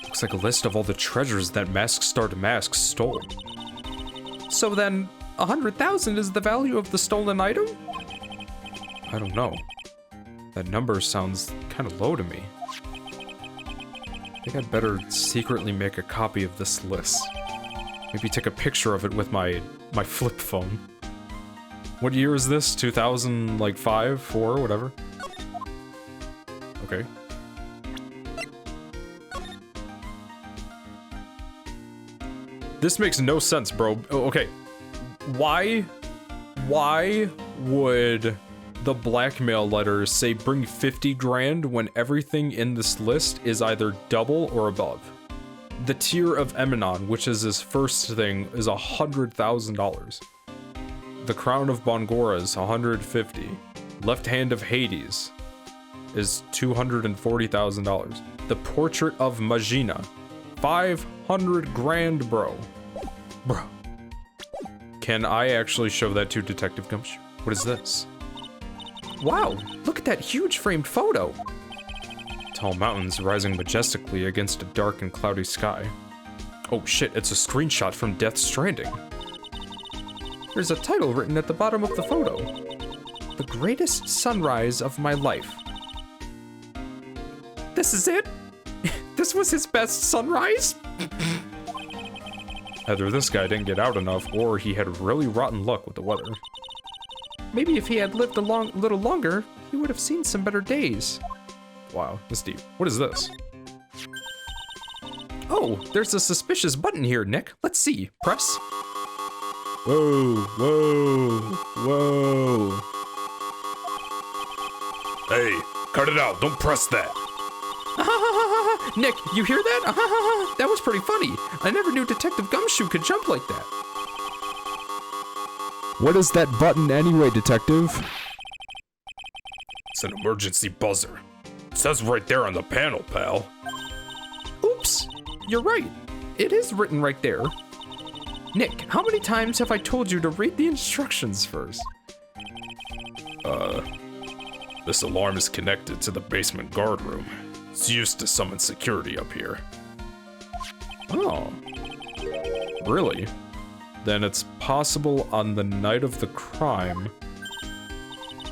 Looks like a list of all the treasures that Mask Star to Mask stole. So then, 100,000 is the value of the stolen item? I don't know. That number sounds kind of low to me. I think I'd better secretly make a copy of this list. Maybe take a picture of it with my flip phone. What year is this? 2005, 4, whatever. Okay. This makes no sense, bro. Okay. Why would the blackmail letter say bring 50 grand when everything in this list is either double or above? The tier of Eminon, which is his first thing, is $100,000. The crown of Bongora is 150. Left hand of Hades is $240,000. The portrait of Magina, 500 grand, bro. Bro. Can I actually show that to Detective Gumshoe? What is this? Wow, look at that huge framed photo. Tall mountains rising majestically against a dark and cloudy sky. Oh shit, it's a screenshot from Death Stranding. There's a title written at the bottom of the photo. The greatest sunrise of my life. This is it? This was his best sunrise? Either this guy didn't get out enough, or he had really rotten luck with the weather. Maybe if he had lived a little longer, he would have seen some better days. Wow, that's deep. What is this? Oh, there's a suspicious button here, Nick. Let's see. Press. Whoa, whoa, whoa. Hey, cut it out. Don't press that. Nick, you hear that? That was pretty funny. I never knew Detective Gumshoe could jump like that. What is that button anyway, detective? It's an emergency buzzer. It says right there on the panel, pal. Oops, you're right. It is written right there. Nick, how many times have I told you to read the instructions first? This alarm is connected to the basement guard room. It's used to summon security up here. Oh. Really? Then it's possible on the night of the crime.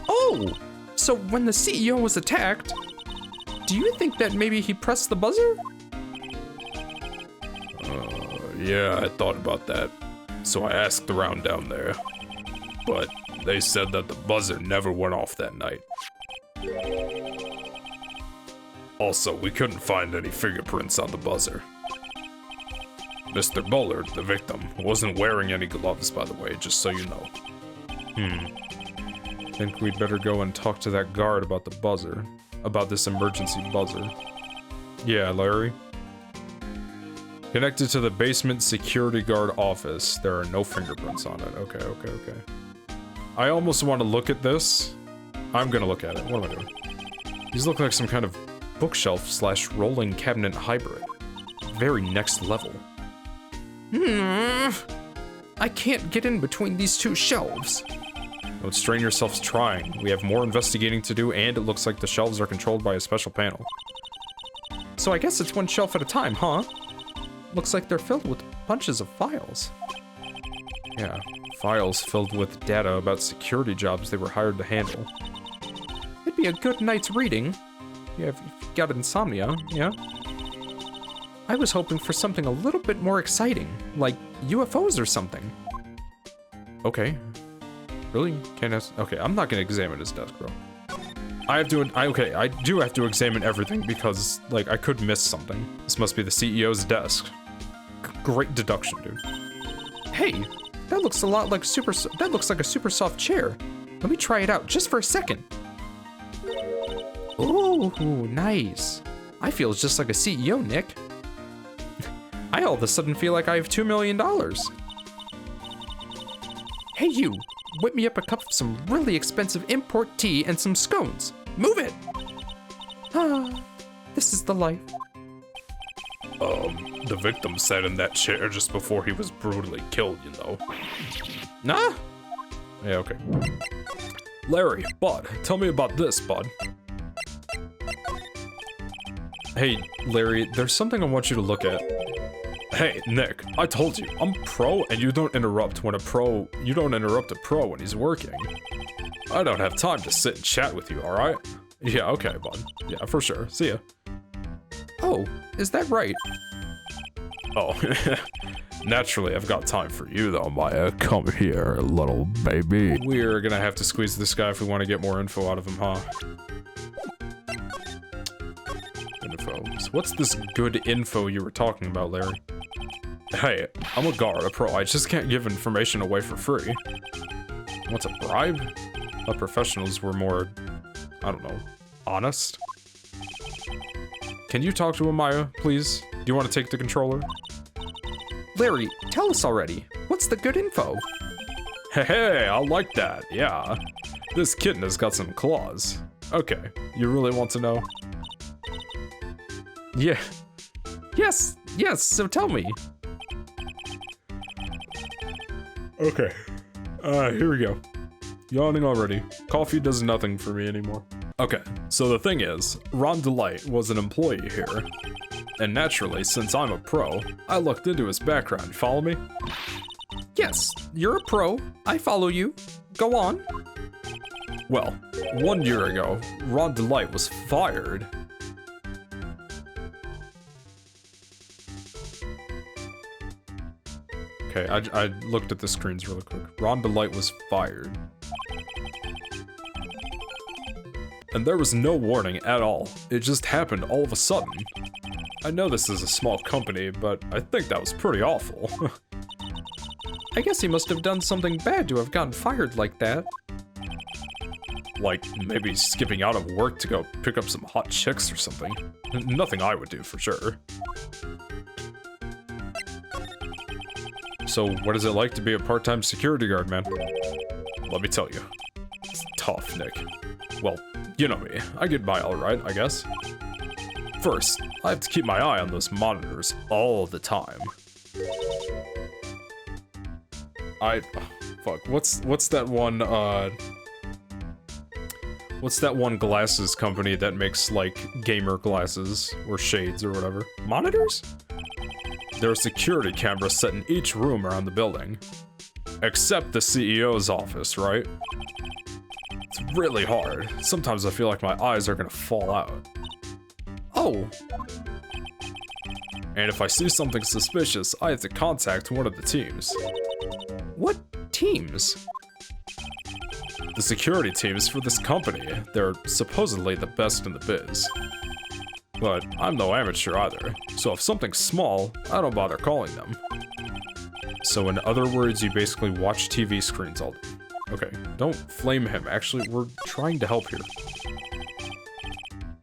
Oh! So when the CEO was attacked, do you think that maybe he pressed the buzzer? Yeah, I thought about that. So I asked around down there. But they said that the buzzer never went off that night. Also, we couldn't find any fingerprints on the buzzer. Mr. Bullard, the victim, wasn't wearing any gloves, by the way, just so you know. Think we'd better go and talk to that guard about the buzzer. About this emergency buzzer. Yeah, Larry? Connected to the basement security guard office. There are no fingerprints on it. Okay. I almost want to look at this. I'm gonna look at it. What am I doing? These look like some kind of bookshelf/rolling cabinet hybrid. Very next level. I can't get in between these two shelves. Don't strain yourselves trying. We have more investigating to do, and it looks like the shelves are controlled by a special panel. So I guess it's one shelf at a time, huh? Looks like they're filled with bunches of files. Yeah, files filled with data about security jobs they were hired to handle. It'd be a good night's reading. Yeah, if you've got insomnia, yeah? I was hoping for something a little bit more exciting, like UFOs or something. Okay. Really? Okay, I'm not gonna examine his desk, bro. I do have to examine everything because, like, I could miss something. This must be the CEO's desk. Great deduction, dude. Hey, that looks a lot like that looks like a super soft chair. Let me try it out just for a second. Ooh, nice. I feel just like a CEO, Nick. I all of a sudden feel like I have $2 million. Hey you, whip me up a cup of some really expensive import tea and some scones. Move it! Ah, this is the life. The victim sat in that chair just before he was brutally killed, you know. Nah? Yeah, okay. Larry, Bud, tell me about this, Bud. Hey, Larry, there's something I want you to look at. Hey, Nick, I told you, I'm pro and you don't interrupt a pro when he's working. I don't have time to sit and chat with you, alright? Yeah, okay, Bud. Yeah, for sure. See ya. Oh, is that right? Oh, naturally, I've got time for you though, Maya. Come here, little baby. We're gonna have to squeeze this guy if we want to get more info out of him, huh? Info. So what's this good info you were talking about, Larry? Hey, I'm a guard, a pro. I just can't give information away for free. What's a bribe? I thought professionals were more, I don't know, honest? Can you talk to him, Maya, please? Do you want to take the controller? Larry, tell us already. What's the good info? Hey, I like that, yeah. This kitten has got some claws. Okay, you really want to know? Yeah. Yes, so tell me. Okay. Here we go. Yawning already. Coffee does nothing for me anymore. Okay, so the thing is, Ron Delight was an employee here. And naturally, since I'm a pro, I looked into his background. Follow me? Yes, you're a pro. I follow you. Go on. Well, 1 year ago, Ron Delight was fired. Okay, I looked at the screens really quick. Ron Delight was fired. And there was no warning at all. It just happened all of a sudden. I know this is a small company, but I think that was pretty awful. I guess he must have done something bad to have gotten fired like that. Like, maybe skipping out of work to go pick up some hot chicks or something. Nothing I would do, for sure. So, what is it like to be a part-time security guard, man? Let me tell you. It's tough, Nick. Well, you know me. I get by alright, I guess. First, I have to keep my eye on those monitors all the time. Fuck, what's that one, what's that one glasses company that makes, like, gamer glasses, or shades, or whatever? Monitors? There are security cameras set in each room around the building. Except the CEO's office, right? It's really hard. Sometimes I feel like my eyes are gonna fall out. Oh, And if I see something suspicious, I have to contact one of the teams. what teams? The security teams for this company. They're supposedly the best in the biz. But I'm no amateur either, so if something's small, I don't bother calling them. So in other words, you basically watch TV screens all day. Okay, don't flame him. Actually, we're trying to help here.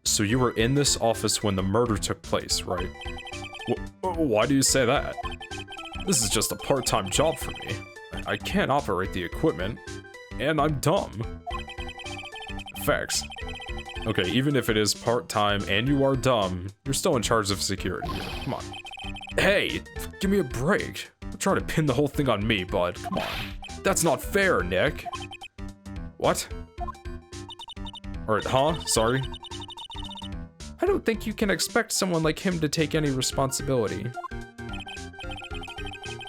So you were in this office when the murder took place, right? Why do you say that? This is just a part-time job for me. I can't operate the equipment, and I'm dumb. Facts. Okay, even if it is part-time and you are dumb, you're still in charge of security. Come on. Hey, give me a break. Don't try to pin the whole thing on me, bud. Come on. That's not fair, Nick. What? Alright, huh? Sorry. I don't think you can expect someone like him to take any responsibility.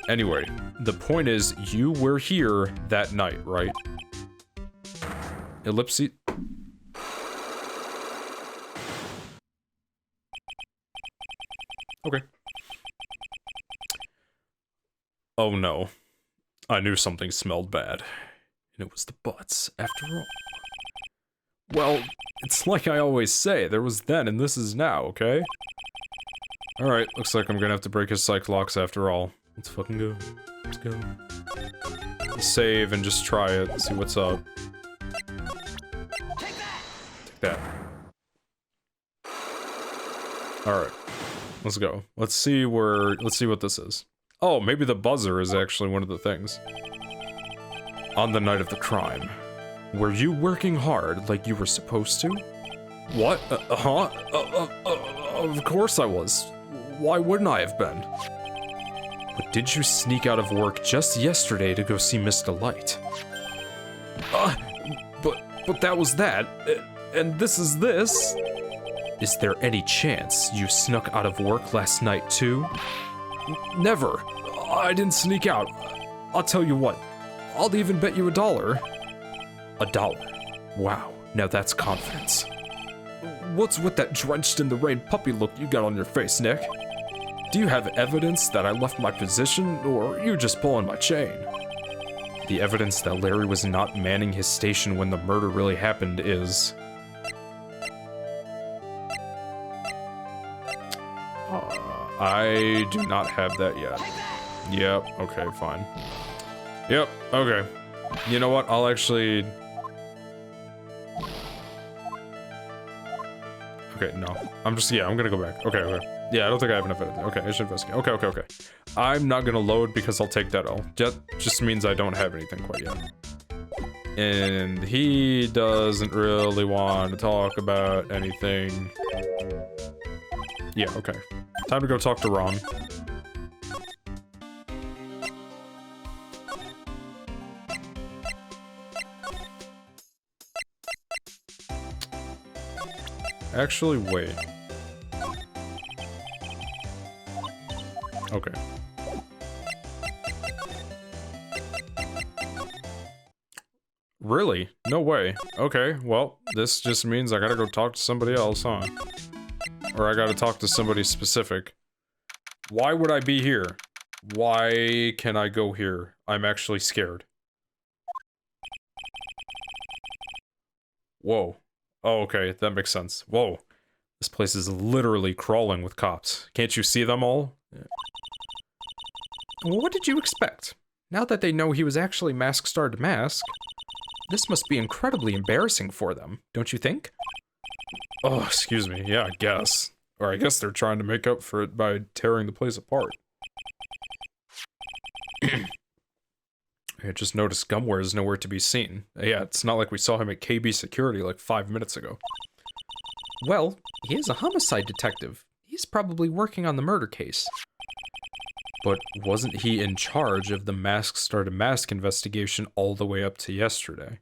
Anyway, the point is, you were here that night, right? Ellipses. Okay. Oh no. I knew something smelled bad. And it was the butts, after all. Well, it's like I always say, there was then and this is now, okay? Alright, looks like I'm gonna have to break his psych locks after all. Let's fucking go. Let's go. Save and just try it, see what's up. Take that. Alright. Let's go. Let's see what this is. Oh, maybe the buzzer is actually one of the things. On the night of the crime, were you working hard like you were supposed to? What? Huh? Of course I was. Why wouldn't I have been? But did you sneak out of work just yesterday to go see Miss Delight? But that was that, and this is this. Is there any chance you snuck out of work last night too? Never. I didn't sneak out. I'll tell you what. I'll even bet you $1. $1. Wow, now that's confidence. What's with that drenched in the rain puppy look you got on your face, Nick? Do you have evidence that I left my position, or you just pulling my chain? The evidence that Larry was not manning his station when the murder really happened is... I do not have that yet. Yep, okay, fine. Yep, okay. You know what, I'll actually... Okay, no. I'm gonna go back. Okay. Yeah, I don't think I have enough evidence. Okay, I should investigate. Okay. I'm not gonna load because I'll take that L. Just means I don't have anything quite yet. And he doesn't really want to talk about anything. Yeah, okay. Time to go talk to Ron. Actually, wait. Okay. Really? No way. Okay, well, this just means I gotta go talk to somebody else, huh? Or I gotta talk to somebody specific. Why would I be here? Why can I go here? I'm actually scared. Whoa. Oh, okay, that makes sense. Whoa. This place is literally crawling with cops. Can't you see them all? Well, what did you expect? Now that they know he was actually Mask Star to Mask, this must be incredibly embarrassing for them, don't you think? Oh, excuse me. Yeah, I guess. Or I guess they're trying to make up for it by tearing the place apart. I just noticed Gumware is nowhere to be seen. Yeah, it's not like we saw him at KB Security like 5 minutes ago. Well, he is a homicide detective. He's probably working on the murder case. But wasn't he in charge of the Mask Started Mask investigation all the way up to yesterday?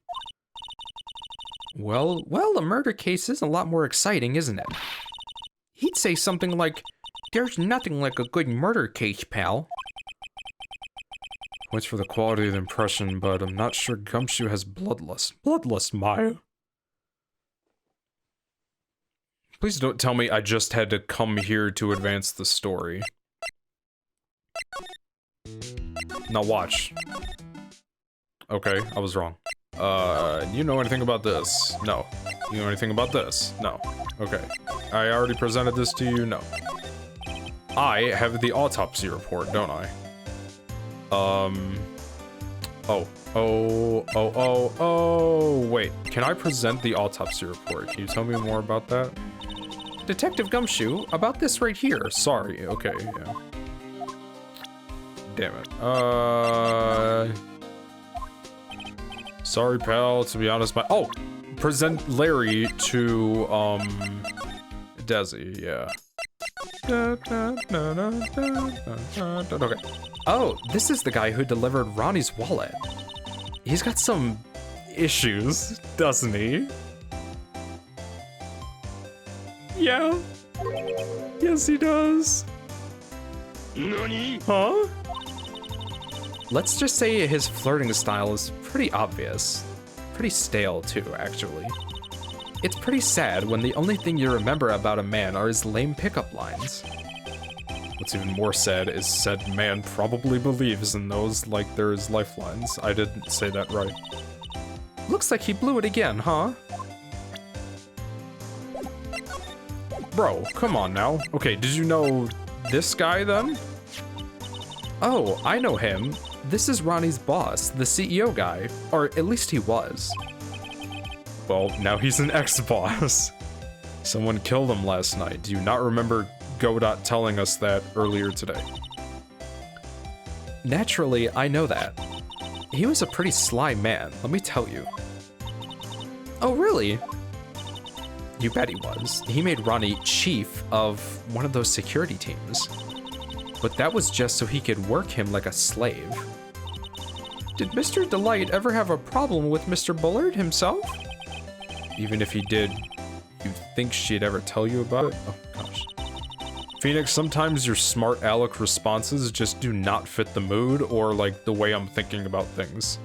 Well, a murder case is a lot more exciting, isn't it? He'd say something like, "There's nothing like a good murder case, pal." Points for the quality of the impression, but I'm not sure Gumshoe has bloodlust. Bloodlust, Maya? Please don't tell me I just had to come here to advance the story. Now watch. Okay, I was wrong. You know anything about this? No. You know anything about this? No. Okay. I already presented this to you? No. I have the autopsy report, don't I? Wait. Can I present the autopsy report? Can you tell me more about that? Detective Gumshoe, about this right here. Sorry, okay, yeah. Damn it. Sorry, pal, to be honest, oh! Present Larry to, Desi, yeah. Okay. Oh, this is the guy who delivered Ronnie's wallet. He's got some Issues, doesn't he? Yeah. Yes, he does. NANI? Huh? Let's just say his flirting style is pretty obvious. Pretty stale, too, actually. It's pretty sad when the only thing you remember about a man are his lame pickup lines. What's even more sad is said man probably believes in those like they're his lifelines. I didn't say that right. Looks like he blew it again, huh? Bro, come on now. Okay, did you know this guy then? Oh, I know him. This is Ronnie's boss, the CEO guy. Or at least he was. Well, now he's an ex-boss. Someone killed him last night. Do you not remember Godot telling us that earlier today? Naturally, I know that. He was a pretty sly man, let me tell you. Oh, really? You bet he was. He made Ronnie chief of one of those security teams. But that was just so he could work him like a slave. Did Mr. Delight ever have a problem with Mr. Bullard himself? Even if he did, you think she'd ever tell you about it? Oh, gosh. Phoenix, sometimes your smart aleck responses just do not fit the mood or, like, the way I'm thinking about things.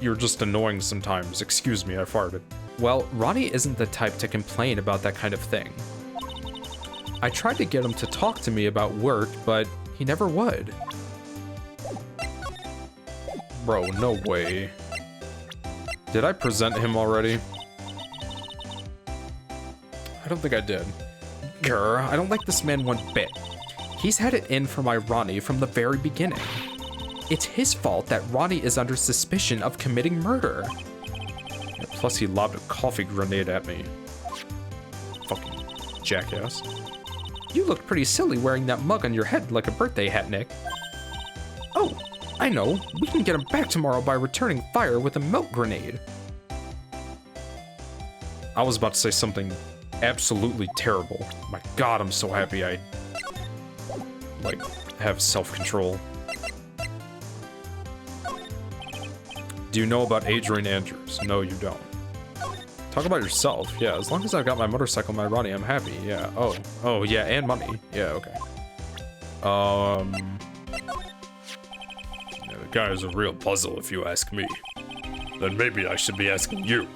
You're just annoying sometimes. Excuse me, I farted. Well, Ronnie isn't the type to complain about that kind of thing. I tried to get him to talk to me about work, but he never would. Bro, no way. Did I present him already? I don't think I did. Grr, I don't like this man one bit. He's had it in for my Ronnie from the very beginning. It's his fault that Ronnie is under suspicion of committing murder. Yeah, plus he lobbed a coffee grenade at me. Fucking jackass. You looked pretty silly wearing that mug on your head like a birthday hat, Nick. Oh, I know. We can get him back tomorrow by returning fire with a milk grenade. I was about to say something absolutely terrible. My god, I'm so happy I, like, have self-control. Do you know about Adrian Andrews? No, you don't. Talk about yourself. Yeah, as long as I've got my motorcycle, my Ronnie, I'm happy. Yeah. Oh, yeah, and money. Yeah, okay. Yeah, the guy is a real puzzle, if you ask me. Then maybe I should be asking you.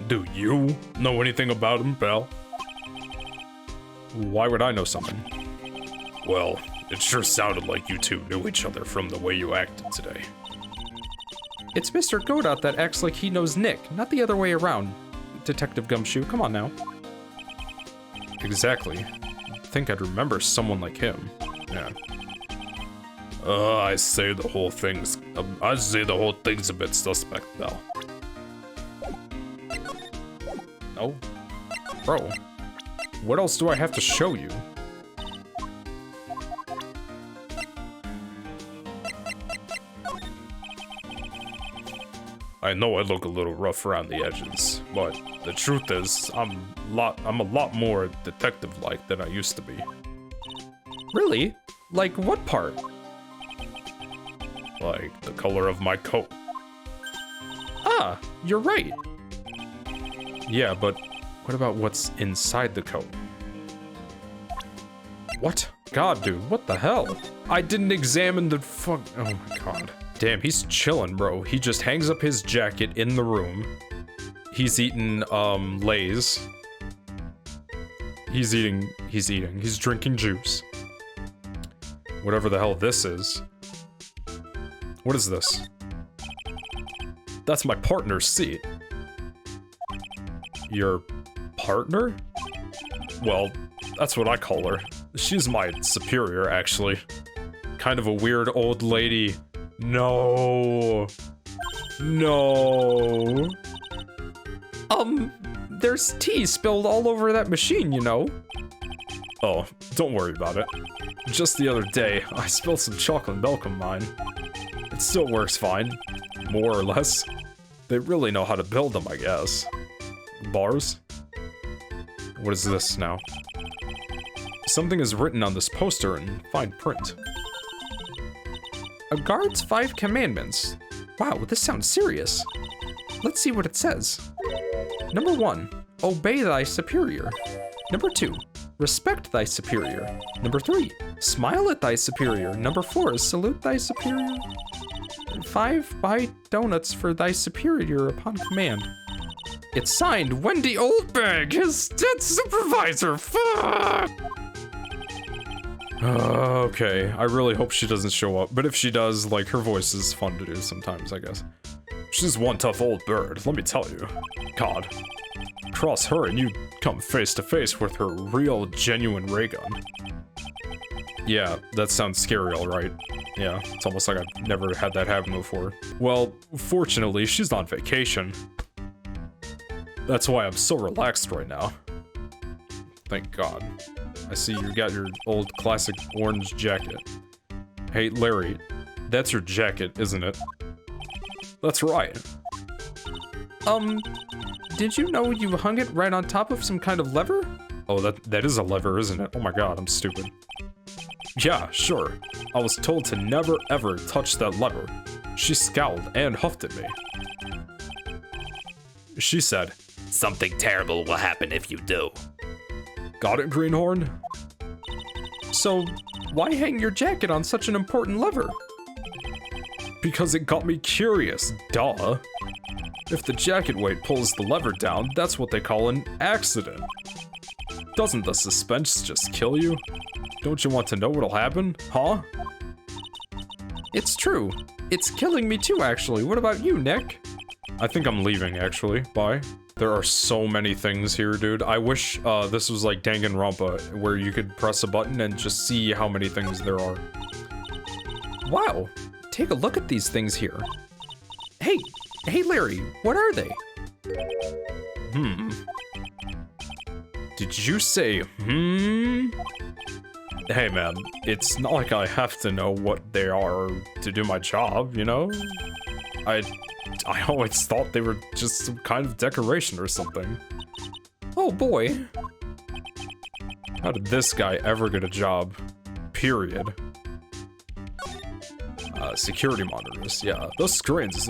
Do you know anything about him, pal? Why would I know something? Well, it sure sounded like you two knew each other from the way you acted today. It's Mr. Godot that acts like he knows Nick, not the other way around. Detective Gumshoe, come on now. Exactly. You'd think I'd remember someone like him. Yeah. I say the whole thing's a bit suspect, pal. Oh. Bro. What else do I have to show you? I know I look a little rough around the edges, but the truth is, I'm a lot more detective-like than I used to be. Really? Like what part? Like the color of my coat. Ah, you're right. Yeah, but what about what's inside the coat? What? God, dude, what the hell? I didn't examine the fuck. Oh my god. Damn, he's chilling, bro. He just hangs up his jacket in the room. He's eating, Lay's. He's drinking juice. Whatever the hell this is. What is this? That's my partner's seat. Your partner? Well, that's what I call her. She's my superior, actually. Kind of a weird old lady. No. No. There's tea spilled all over that machine, you know? Oh, don't worry about it. Just the other day, I spilled some chocolate milk on mine. It still works fine. More or less. They really know how to build them, I guess. Bars? What is this now? Something is written on this poster in fine print. A guard's 5 commandments. Wow, this sounds serious. Let's see what it says. Number 1, obey thy superior. Number 2, respect thy superior. Number 3, smile at thy superior. Number 4, salute thy superior. 5, buy donuts for thy superior upon command. It's signed Wendy Oldbag, his dead supervisor. Fuck! Okay, I really hope she doesn't show up, but if she does, like, her voice is fun to do sometimes, I guess. She's one tough old bird, let me tell you. God. Cross her and you come face to face with her real, genuine ray gun. Yeah, that sounds scary, alright. Yeah, it's almost like I've never had that happen before. Well, fortunately, she's on vacation. That's why I'm so relaxed right now. Thank God. I see you got your old classic orange jacket. Hey, Larry, that's your jacket, isn't it? That's right. Did you know you hung it right on top of some kind of lever? Oh, that is a lever, isn't it? Oh my god, I'm stupid. Yeah, sure. I was told to never ever touch that lever. She scowled and huffed at me. She said, Something terrible will happen if you do. "Got it, Greenhorn?" So, why hang your jacket on such an important lever? Because it got me curious, duh. If the jacket weight pulls the lever down, that's what they call an accident. Doesn't the suspense just kill you? Don't you want to know what'll happen, huh? It's true. It's killing me too, actually. What about you, Nick? I think I'm leaving, actually. Bye. There are so many things here, dude. I wish this was like Danganronpa, where you could press a button and just see how many things there are. Wow. Take a look at these things here. Hey, Larry, what are they? Did you say, Hey man, it's not like I have to know what they are to do my job, you know? I always thought they were just some kind of decoration or something. Oh boy. How did this guy ever get a job? Period. Security monitors, yeah. Those screens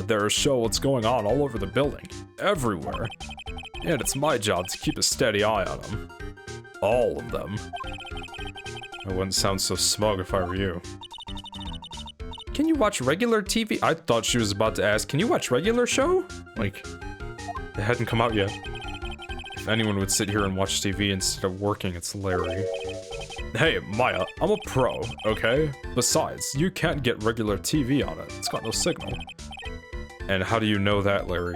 there show what's going on all over the building. Everywhere. And it's my job to keep a steady eye on them. All of them. I wouldn't sound so smug if I were you. Can you watch regular TV? I thought she was about to ask, can you watch regular show? Like, it hadn't come out yet. If anyone would sit here and watch TV instead of working, it's Larry. Hey, Maya, I'm a pro, okay? Besides, you can't get regular TV on it. It's got no signal. And how do you know that, Larry?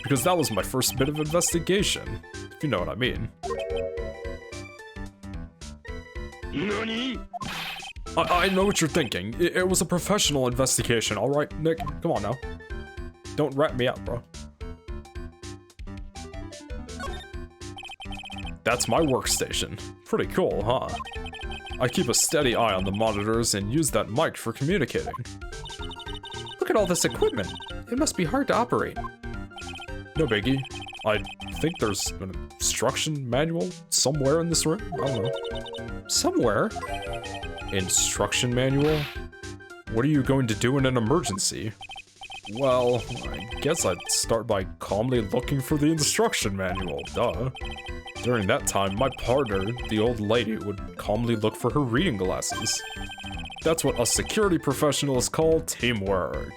Because that was my first bit of investigation, if you know what I mean. NANI? I know what you're thinking. It was a professional investigation, alright, Nick? Come on now. Don't rat me out, bro. That's my workstation. Pretty cool, huh? I keep a steady eye on the monitors and use that mic for communicating. Look at all this equipment. It must be hard to operate. No biggie. I think there's an instruction manual somewhere in this room. I don't know. Somewhere? Instruction manual? What are you going to do in an emergency? Well, I guess I'd start by calmly looking for the instruction manual, duh. During that time, my partner, the old lady, would calmly look for her reading glasses. That's what us security professionals call teamwork.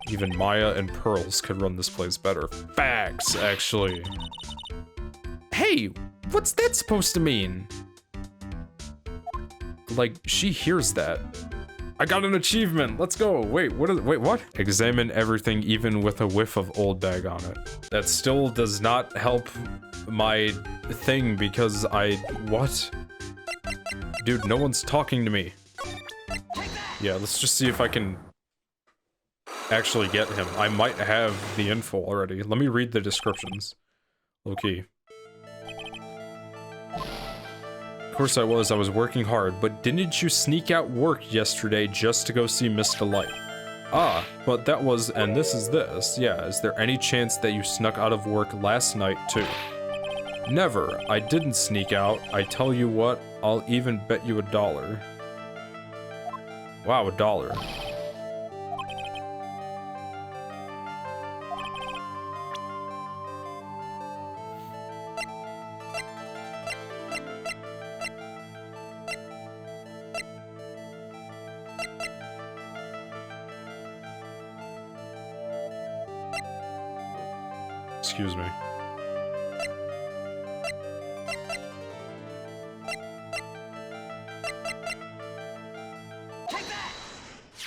Even Maya and Pearls could run this place better. Facts, actually. Hey, what's that supposed to mean? Like, she hears that. I got an achievement, let's go. Wait, what? Examine everything even with a whiff of old bag on it. That still does not help my thing because what? Dude, no one's talking to me. Yeah, let's just see if I can actually get him. I might have the info already. Let me read the descriptions. Low-key. Of course I was working hard, but didn't you sneak out work yesterday just to go see Miss Delight? Ah, but that was, and this is this. Yeah, is there any chance that you snuck out of work last night too? Never. I didn't sneak out. I tell you what, I'll even bet you $1. Wow, $1. Excuse me.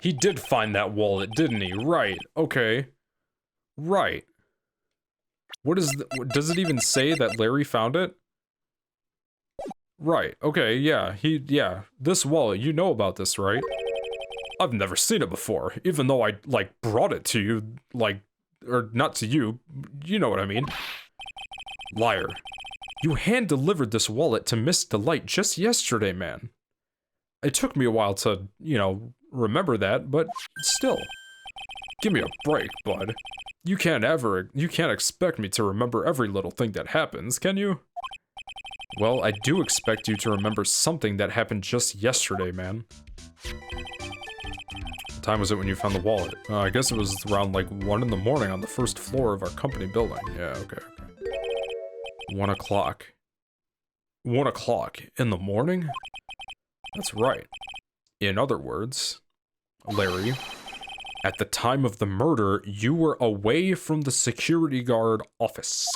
He did find that wallet, didn't he? Right. Okay. Right. What is does it even say that Larry found it? Right. Okay, yeah. Yeah. This wallet, you know about this, right? I've never seen it before, even though I, like, brought it to you, like, or not to you, you know what I mean. Liar. You hand-delivered this wallet to Miss Delight just yesterday, man. It took me a while to, you know, remember that, but still. Give me a break, bud. You can't expect me to remember every little thing that happens, can you? Well, I do expect you to remember something that happened just yesterday, man. What time was it when you found the wallet? I guess it was around like 1 in the morning on the first floor of our company building. Yeah, okay. 1 o'clock. 1 o'clock in the morning? That's right. In other words, Larry, at the time of the murder, you were away from the security guard office.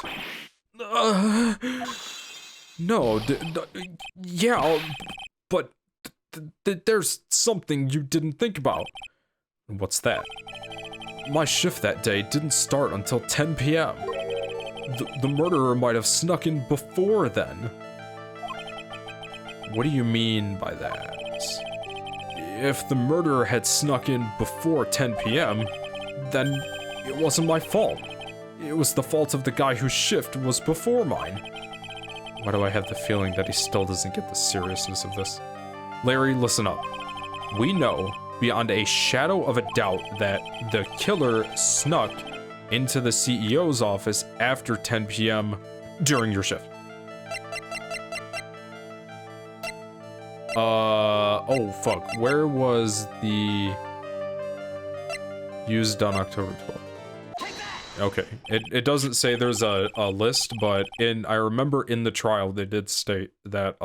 No, yeah, but there's something you didn't think about. What's that? My shift that day didn't start until 10 p.m. The murderer might have snuck in before then. What do you mean by that? If the murderer had snuck in before 10 p.m., then it wasn't my fault. It was the fault of the guy whose shift was before mine. Why do I have the feeling that he still doesn't get the seriousness of this? Larry, listen up. We know, beyond a shadow of a doubt, that the killer snuck into the CEO's office after 10 p.m. during your shift. Oh fuck, where was the used on October 12th? Okay, it doesn't say there's a list, but I remember in the trial they did state that,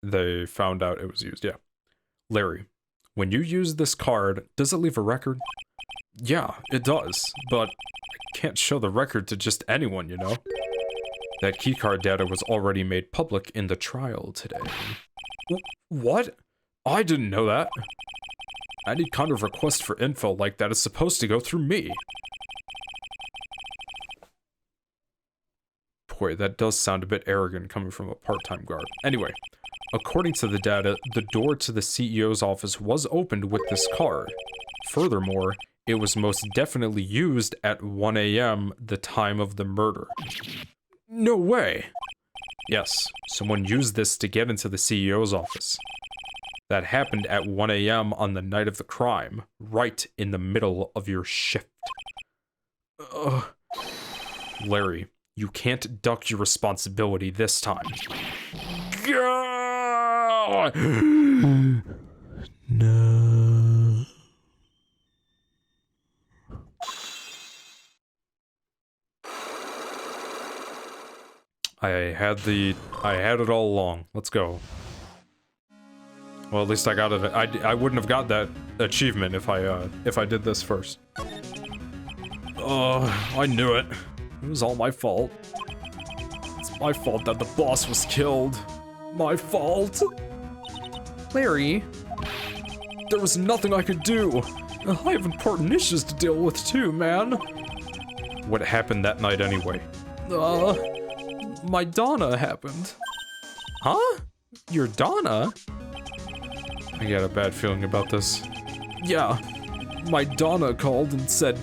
they found out it was used, yeah. Larry, when you use this card, does it leave a record? Yeah, it does, but I can't show the record to just anyone, you know? That keycard data was already made public in the trial today. What? I didn't know that. Any kind of request for info like that is supposed to go through me. Boy, that does sound a bit arrogant coming from a part-time guard. Anyway, according to the data, the door to the CEO's office was opened with this card. Furthermore, it was most definitely used at 1 a.m., the time of the murder. No way! Yes, someone used this to get into the CEO's office. that happened at 1 a.m. on the night of the crime, right in the middle of your shift. Larry, you can't duck your responsibility this time. No. I had it all along. Let's go. Well, at least I got it. I wouldn't have got that achievement if I did this first. I knew it. It was all my fault. It's my fault that the boss was killed. My fault. Larry, There was nothing I could do. I have important issues to deal with too, man. What happened that night anyway? My Donna happened. Huh? Your Donna? I got a bad feeling about this. Yeah, my Donna called and said,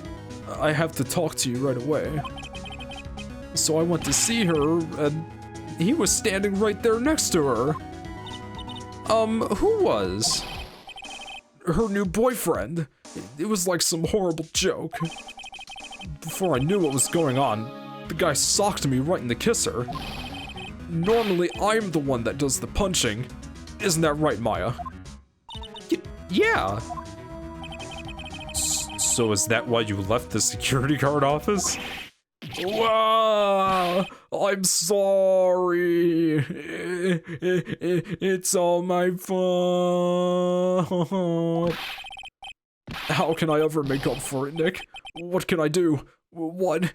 I have to talk to you right away. So I went to see her, and he was standing right there next to her. who was? Her new boyfriend. It was like some horrible joke. Before I knew what was going on, the guy socked me right in the kisser. Normally, I'm the one that does the punching. Isn't that right, Maya? Yeah. So is that why you left the security guard office? Wow, I'm sorry. It's all my fault. How can I ever make up for it, Nick? What can I do? What?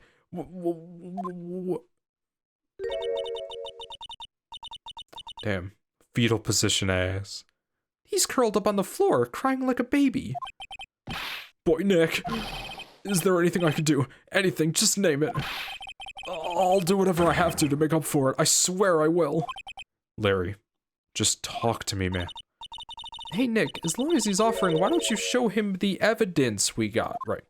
Damn, fetal position ass. He's curled up on the floor, crying like a baby. Boy, Nick, is there anything I can do? Anything, just name it. I'll do whatever I have to make up for it. I swear I will. Larry, just talk to me, man. Hey, Nick, as long as he's offering, why don't you show him the evidence we got? Right.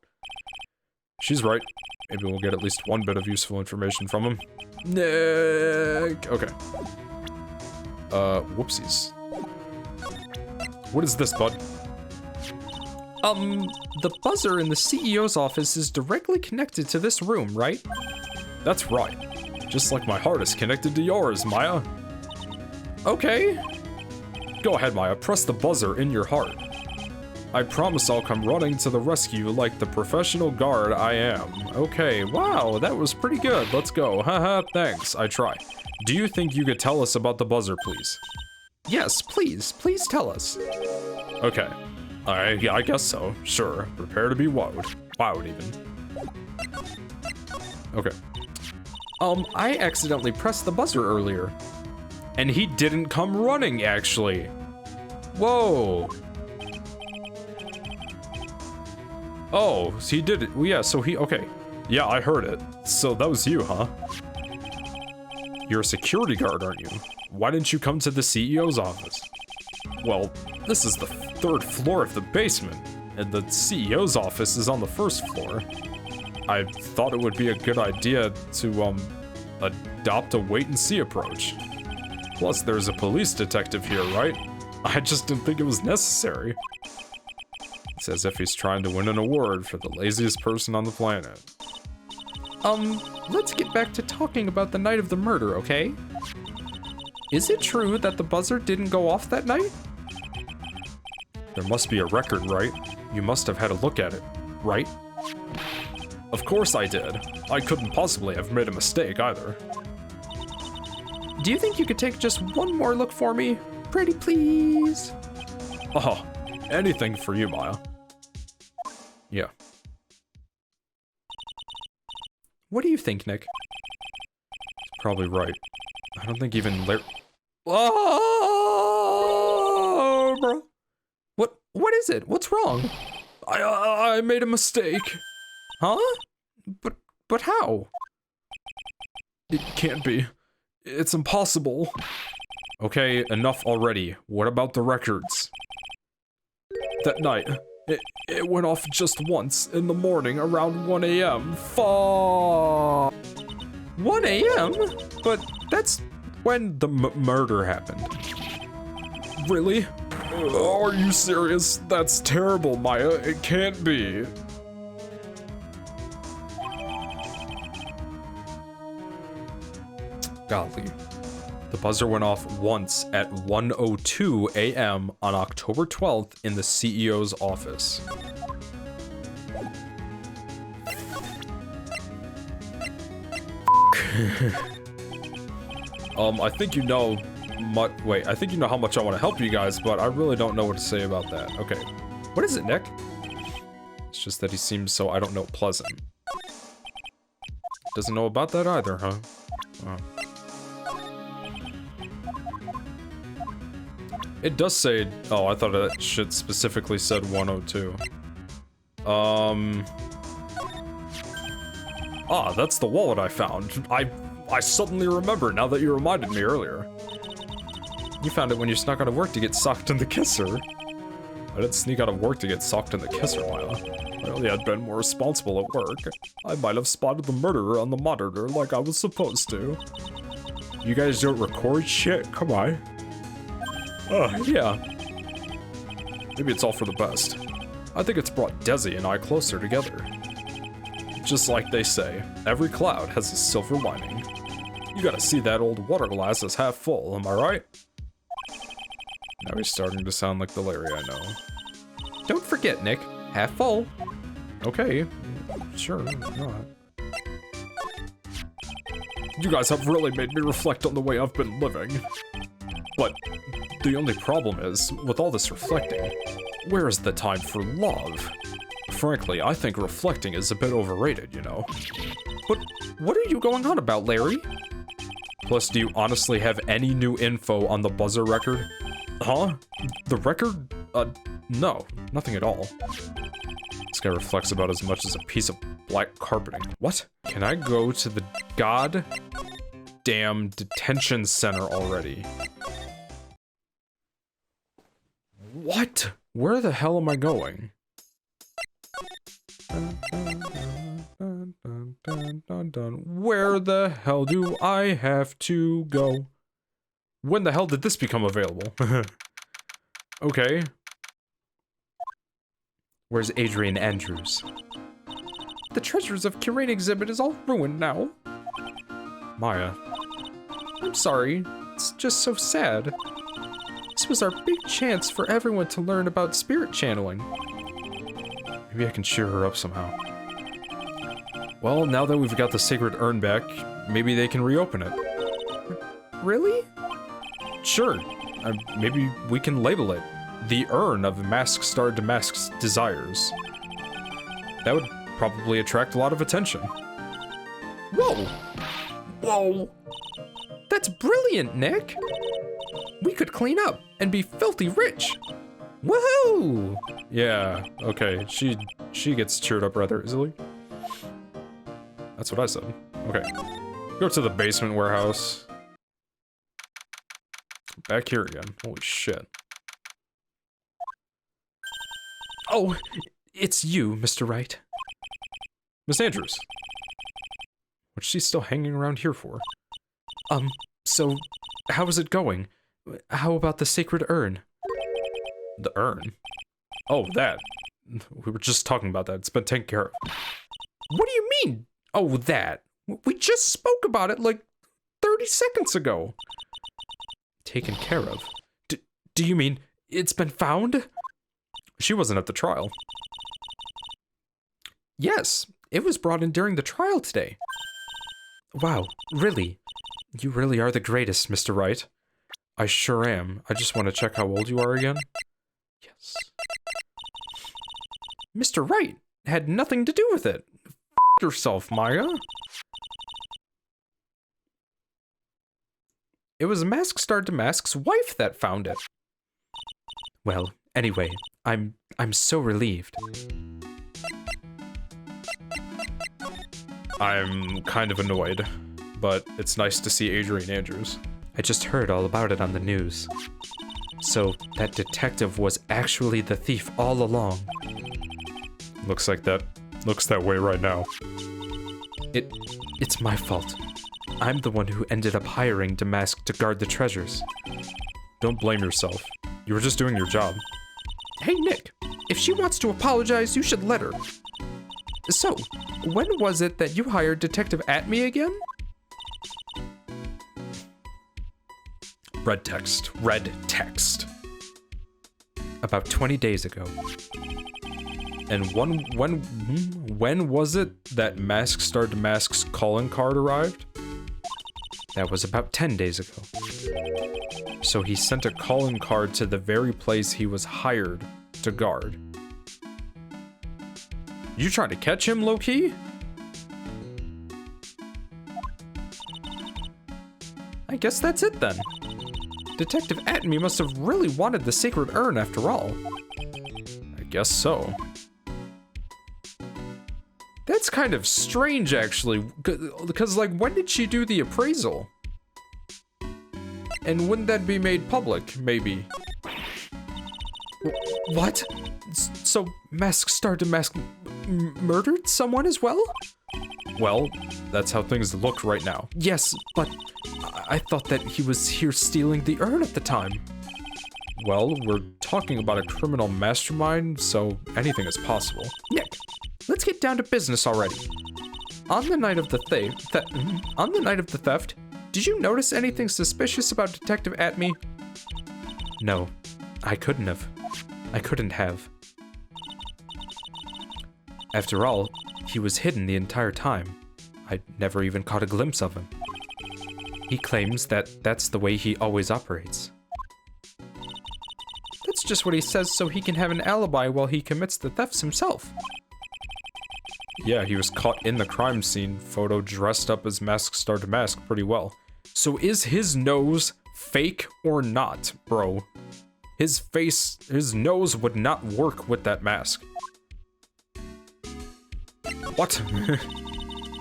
She's right. Maybe we'll get at least one bit of useful information from him. Nick! Okay. Whoopsies. What is this, bud? The buzzer in the CEO's office is directly connected to this room, right? That's right. Just like my heart is connected to yours, Maya. Okay. Go ahead, Maya. Press the buzzer in your heart. I promise I'll come running to the rescue like the professional guard I am. Okay, wow, that was pretty good. Let's go. Haha, thanks. I try. Do you think you could tell us about the buzzer, please? Yes, please. Please tell us. Okay. Yeah, I guess so. Sure. Prepare to be wowed. Wowed, even. Okay. I accidentally pressed the buzzer earlier. And he didn't come running, actually. Whoa. Oh, so he did it. Well, yeah, so okay. Yeah, I heard it. So that was you, huh? You're a security guard, aren't you? Why didn't you come to the CEO's office? Well, this is the 3rd floor of the basement, and the CEO's office is on the 1st floor. I thought it would be a good idea to, adopt a wait-and-see approach. Plus, there's a police detective here, right? I just didn't think it was necessary. It's as if he's trying to win an award for the laziest person on the planet. Let's get back to talking about the night of the murder, okay? Is it true that the buzzer didn't go off that night? There must be a record, right? You must have had a look at it, right? Of course I did. I couldn't possibly have made a mistake either. Do you think you could take just one more look for me? Pretty please? Oh, anything for you, Maya. Yeah. What do you think, Nick? Probably right. I don't think even Larry... Oh, bro. What is it? What's wrong? I made a mistake. Huh? But how? It can't be. It's impossible. Okay, enough already. What about the records? That night, it went off just once in the morning around 1 a.m. Fuck. 1 a.m.? But that's When the murder happened. Really? Are you serious? That's terrible, Maya. It can't be. Golly. The buzzer went off once at 1:02 a.m. on October 12th in the CEO's office. I think you know I think you know how much I want to help you guys, but I really don't know what to say about that. Okay. What is it, Nick? It's just that he seems so, I don't know, pleasant. Doesn't know about that either, huh? Oh. It does say, oh, I thought that shit specifically said 102. Ah, that's the wallet I found. I suddenly remember now that you reminded me earlier. You found it when you snuck out of work to get socked in the kisser. I didn't sneak out of work to get socked in the kisser, Maya. I only had been more responsible at work. I might have spotted the murderer on the monitor like I was supposed to. You guys don't record shit? Come on. Yeah. Maybe it's all for the best. I think it's brought Desi and I closer together. Just like they say, every cloud has a silver lining. You gotta see that old water glass as half full, am I right? Now he's starting to sound like the Larry I know. Don't forget, Nick. Half full. Okay, sure, not. You guys have really made me reflect on the way I've been living. But the only problem is, with all this reflecting, where is the time for love? Frankly, I think reflecting is a bit overrated, you know. But what are you going on about, Larry? Plus, do you honestly have any new info on the buzzer record? Huh? The record? No, nothing at all. This guy reflects about as much as a piece of black carpeting. What? Can I go to the goddamn detention center already? What? Where the hell am I going? Where the hell do I have to go? When the hell did this become available? Okay. Where's Adrian Andrews? The Treasures of Kirain exhibit is all ruined now. Maya. I'm sorry. It's just so sad. This was our big chance for everyone to learn about spirit channeling. Maybe I can cheer her up somehow. Well, now that we've got the sacred urn back, maybe they can reopen it. Really? Sure. Maybe we can label it the Urn of Mask Star Damask's Desires. That would probably attract a lot of attention. Whoa! Whoa! That's brilliant, Nick! We could clean up and be filthy rich! Woohoo! Yeah, okay, she gets cheered up rather easily. That's what I said. Okay. Go to the basement warehouse. Back here again. Holy shit. Oh, it's you, Mr. Wright. Miss Andrews. What's she still hanging around here for? So, how is it going? How about the sacred urn? The urn? Oh, that. We were just talking about that. It's been taken care of. What do you mean? Oh, that. We just spoke about it like 30 seconds ago. Taken care of? Do you mean it's been found? She wasn't at the trial. Yes, it was brought in during the trial today. Wow, really? You really are the greatest, Mr. Wright. I sure am. I just want to check how old you are again. Yes. Mr. Wright had nothing to do with it. F yourself, Maya. It was Mask Star Damask's wife that found it. Well, anyway, I'm so relieved. I'm kind of annoyed, but it's nice to see Adrian Andrews. I just heard all about it on the news. So, that detective was actually the thief all along. Looks that way right now. It's my fault. I'm the one who ended up hiring Damask to guard the treasures. Don't blame yourself. You were just doing your job. Hey, Nick, if she wants to apologize, you should let her. So, when was it that you hired Detective Atme again? Red text. Red text. About 20 days ago. And when was it that Mask Star Damask's calling card arrived? That was about 10 days ago. So he sent a calling card to the very place he was hired to guard. You trying to catch him, low-key? I guess that's it then. Detective Atme must have really wanted the sacred urn after all. I guess so. That's kind of strange, actually, because, like, when did she do the appraisal? And wouldn't that be made public, maybe? What? So, Mask Star Damask murdered someone as well? Well, that's how things look right now. Yes, but I thought that he was here stealing the urn at the time. Well, we're talking about a criminal mastermind, so anything is possible. Nick, let's get down to business already. On the night of the theft, did you notice anything suspicious about Detective Atme? No, I couldn't have. I couldn't have. After all, he was hidden the entire time. I never even caught a glimpse of him. He claims that that's the way he always operates. That's just what he says so he can have an alibi while he commits the thefts himself. Yeah, he was caught in the crime scene photo dressed up as Mask Star Damask pretty well. So is his nose fake or not, bro? His nose would not work with that mask. What?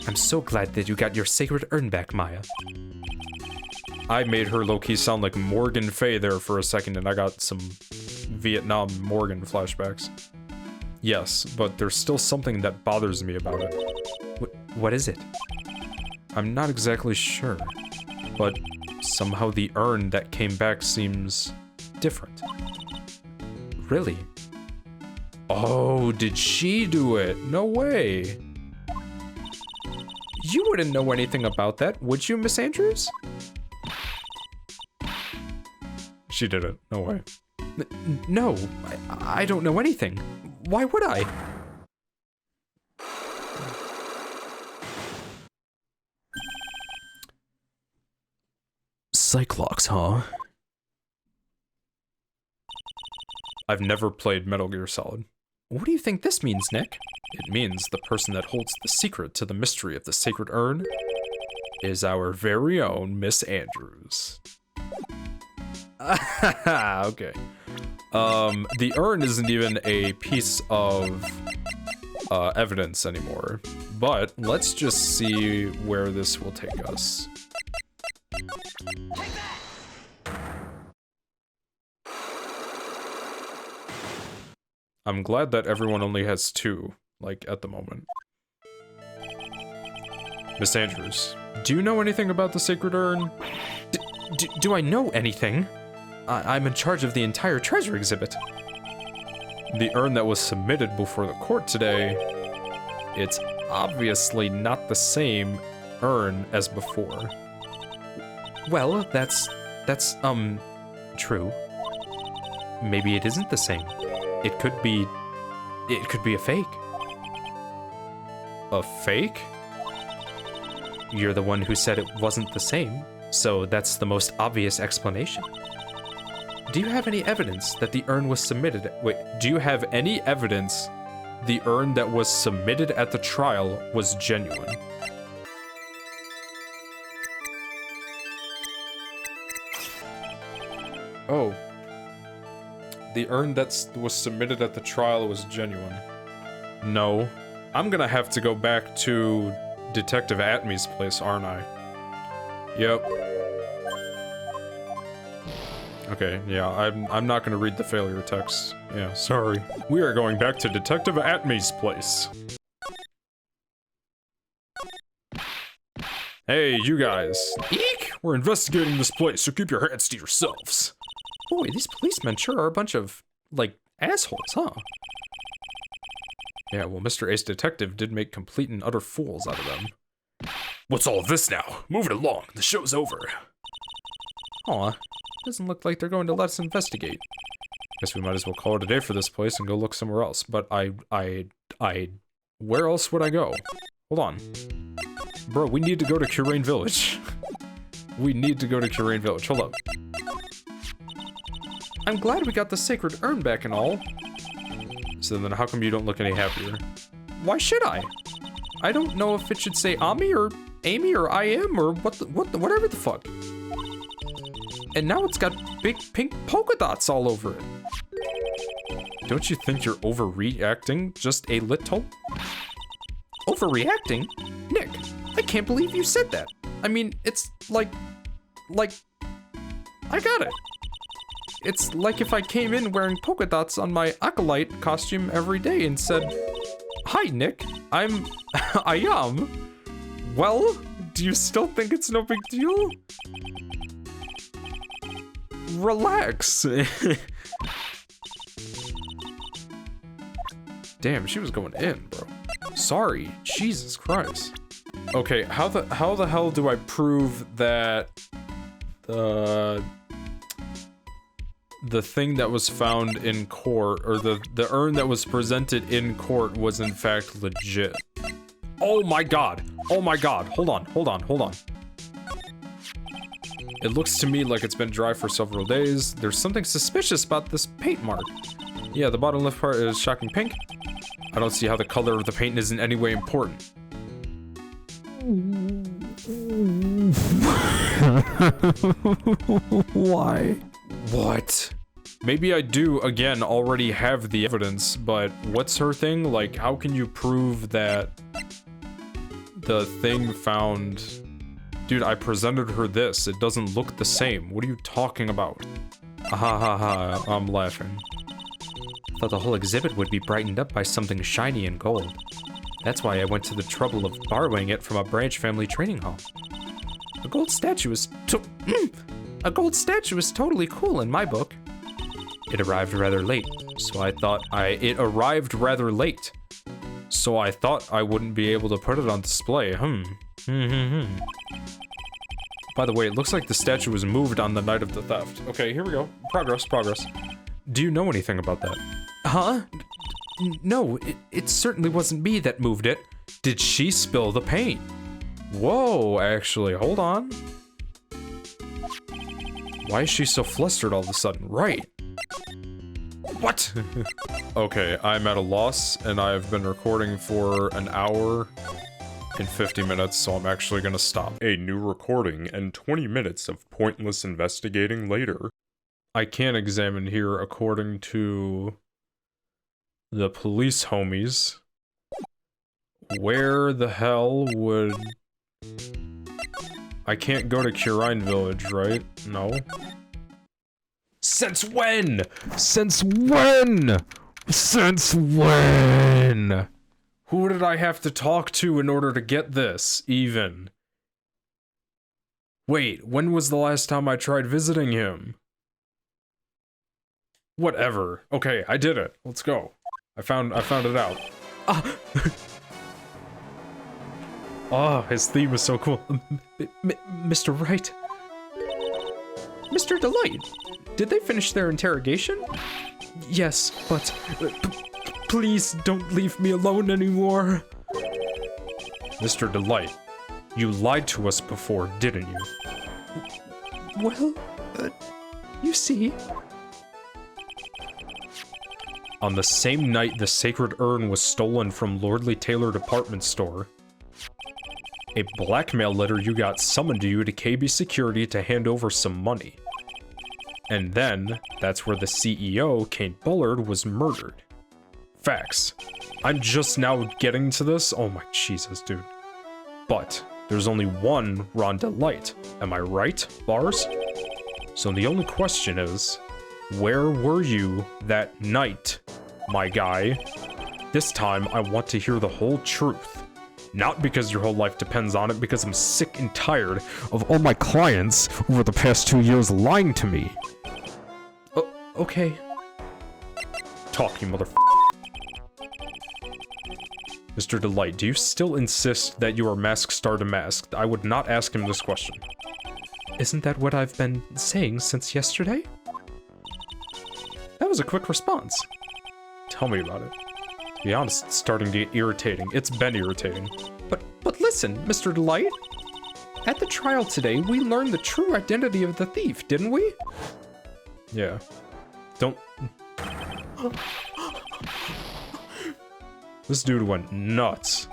I'm so glad that you got your sacred urn back, Maya. I made her low-key sound like Morgan Fay there for a second, and I got some Vietnam Morgan flashbacks. Yes, but there's still something that bothers me about it. What is it? I'm not exactly sure, but somehow the urn that came back seems different. Really? Oh, did she do it? No way. You wouldn't know anything about that, would you, Miss Andrews? She did it. No way. No, I don't know anything. Why would I? Cyclops, huh? I've never played Metal Gear Solid. What do you think this means, Nick? It means the person that holds the secret to the mystery of the sacred urn is our very own Miss Andrews. Okay. The urn isn't even a piece of evidence anymore, but let's just see where this will take us. I'm glad that everyone only has two, like, at the moment. Miss Andrews, do you know anything about the sacred urn? Do I know anything? I'm in charge of the entire treasure exhibit. The urn that was submitted before the court today, it's obviously not the same urn as before. Well, that's true. Maybe it isn't the same. It could be a fake. A fake? You're the one who said it wasn't the same, so that's the most obvious explanation. Do you have any evidence that the urn was submitted? Wait, do you have any evidence the urn that was submitted at the trial was genuine? Oh. The urn that was submitted at the trial was genuine. No. I'm gonna have to go back to Detective Atme's place, aren't I? Yep. Okay, yeah, I'm not gonna read the failure text. Yeah, sorry. We are going back to Detective Atme's place. Hey, you guys. Eek! We're investigating this place, so keep your hands to yourselves. Boy, these policemen sure are a bunch of, like, assholes, huh? Yeah, well, Mr. Ace Detective did make complete and utter fools out of them. What's all this now? Move it along. The show's over. Aw, doesn't look like they're going to let us investigate. Guess we might as well call it a day for this place and go look somewhere else. But where else would I go? Hold on. Bro, we need to go to Curane Village. We need to go to Curane Village. Hold up. I'm glad we got the sacred urn back and all. So then how come you don't look any happier? Why should I? I don't know if it should say Ami or Amy or I am or whatever the fuck. And now it's got big pink polka dots all over it. Don't you think you're overreacting just a little? Overreacting? Nick, I can't believe you said that. I mean, it's like, I got it. It's like if I came in wearing polka dots on my acolyte costume every day and said, "Hi, Nick, I am. Well, do you still think it's no big deal? Relax." Damn, she was going in, bro. Sorry, Jesus Christ. Okay, how the hell do I prove that the thing that was found in court, or the urn that was presented in court, was in fact legit? Oh my god! Oh my god! Hold on. It looks to me like it's been dry for several days. There's something suspicious about this paint mark. Yeah, the bottom left part is shocking pink. I don't see how the color of the paint is in any way important. Why? What? Maybe I do, again, already have the evidence, but what's her thing? Like, how can you prove that the thing found... Dude, I presented her this. It doesn't look the same. What are you talking about? Ha ha ha, I'm laughing. Thought the whole exhibit would be brightened up by something shiny and gold. That's why I went to the trouble of borrowing it from a branch family training hall. A gold statue is totally cool in my book. It arrived rather late, so I thought I wouldn't be able to put it on display. By the way, it looks like the statue was moved on the night of the theft. Okay, here we go. Progress. Do you know anything about that? Huh? No, it certainly wasn't me that moved it. Did she spill the paint? Whoa, actually, hold on. Why is she so flustered all of a sudden? Right. What? Okay, I'm at a loss, and I've been recording for an hour and 50 minutes, so I'm actually gonna stop. A new recording and 20 minutes of pointless investigating later. I can't examine here according to the police homies. Where the hell would... I can't go to Curine Village, right? No. Since when? Since when? Since when? Who did I have to talk to in order to get this, even? Wait, when was the last time I tried visiting him? Whatever. Okay, I did it. Let's go. I found it out. Oh, his theme is so cool. Mr. Wright. Mr. Delight. Did they finish their interrogation? Yes, but please don't leave me alone anymore. Mr. Delight, you lied to us before, didn't you? Well, you see. On the same night the sacred urn was stolen from Lordly Taylor department store, a blackmail letter you got summoned you to KB Security to hand over some money. And then, that's where the CEO, Kate Bullard, was murdered. Facts. I'm just now getting to this. Oh my Jesus, dude. But there's only one Ron Delight. Am I right, Bars? So the only question is, where were you that night, my guy? This time, I want to hear the whole truth. Not because your whole life depends on it, because I'm sick and tired Of all my clients over the past 2 years lying to me. Okay. Talk, you motherfucker. Mr. Delight, do you still insist that you are Mask Star Demasked? I would not ask him this question. Isn't that what I've been saying since yesterday? That was a quick response. Tell me about it. To be honest, it's starting to get irritating. It's been irritating. But listen, Mr. Delight. At the trial today, we learned the true identity of the thief, didn't we? Yeah. Don't... This dude went nuts.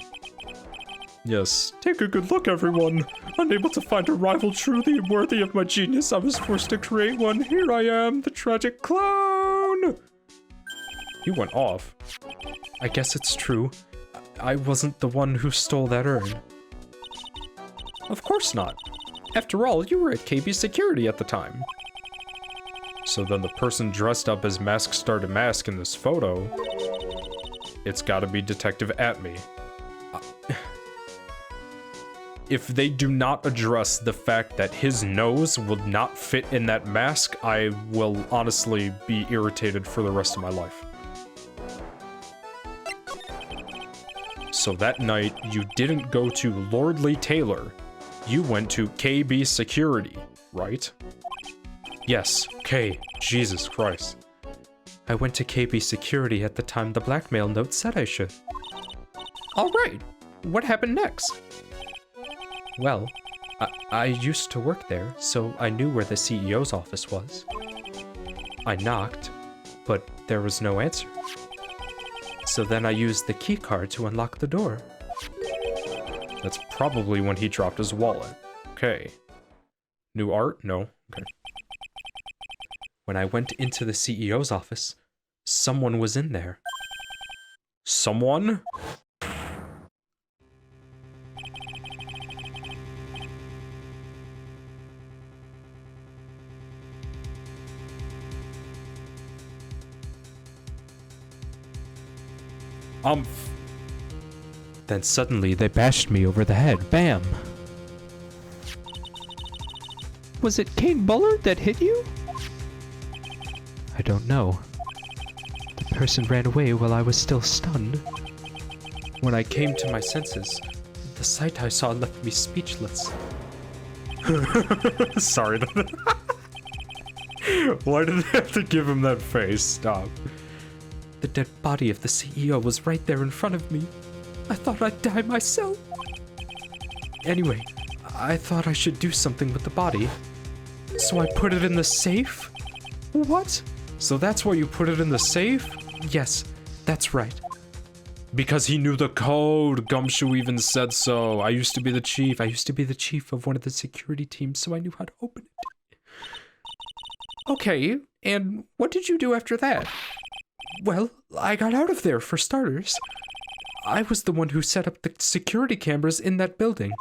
Yes. Take a good look, everyone. Unable to find a rival truly worthy of my genius, I was forced to create one. Here I am, the tragic clown! He went off. I guess it's true. I wasn't the one who stole that urn. Of course not. After all, you were at KB Security at the time. So then the person dressed up as Mask Star Demasked in this photo, it's gotta be Detective Atme. If they do not address the fact that his nose will not fit in that mask, I will honestly be irritated for the rest of my life. So that night, you didn't go to Lordly Taylor. You went to KB Security, right? Yes, K. Jesus Christ. I went to KB Security at the time the blackmail note said I should. All right. What happened next? Well, I used to work there, so I knew where the CEO's office was. I knocked, but there was no answer. So then I used the key card to unlock the door. That's probably when he dropped his wallet. Okay. New art? No. Okay. When I went into the CEO's office, someone was in there. Someone? Then suddenly they bashed me over the head. Bam! Was it Kane Bullard that hit you? I don't know. The person ran away while I was still stunned. When I came to my senses, the sight I saw left me speechless. Sorry. Why did they have to give him that face? Stop. The dead body of the CEO was right there in front of me. I thought I'd die myself. Anyway, I thought I should do something with the body. So I put it in the safe? What? So that's why you put it in the safe? Yes, that's right. Because he knew the code. Gumshoe even said so. I used to be the chief. I used to be the chief of one of the security teams, so I knew how to open it. Okay, and what did you do after that? Well, I got out of there, for starters. I was the one who set up the security cameras in that building.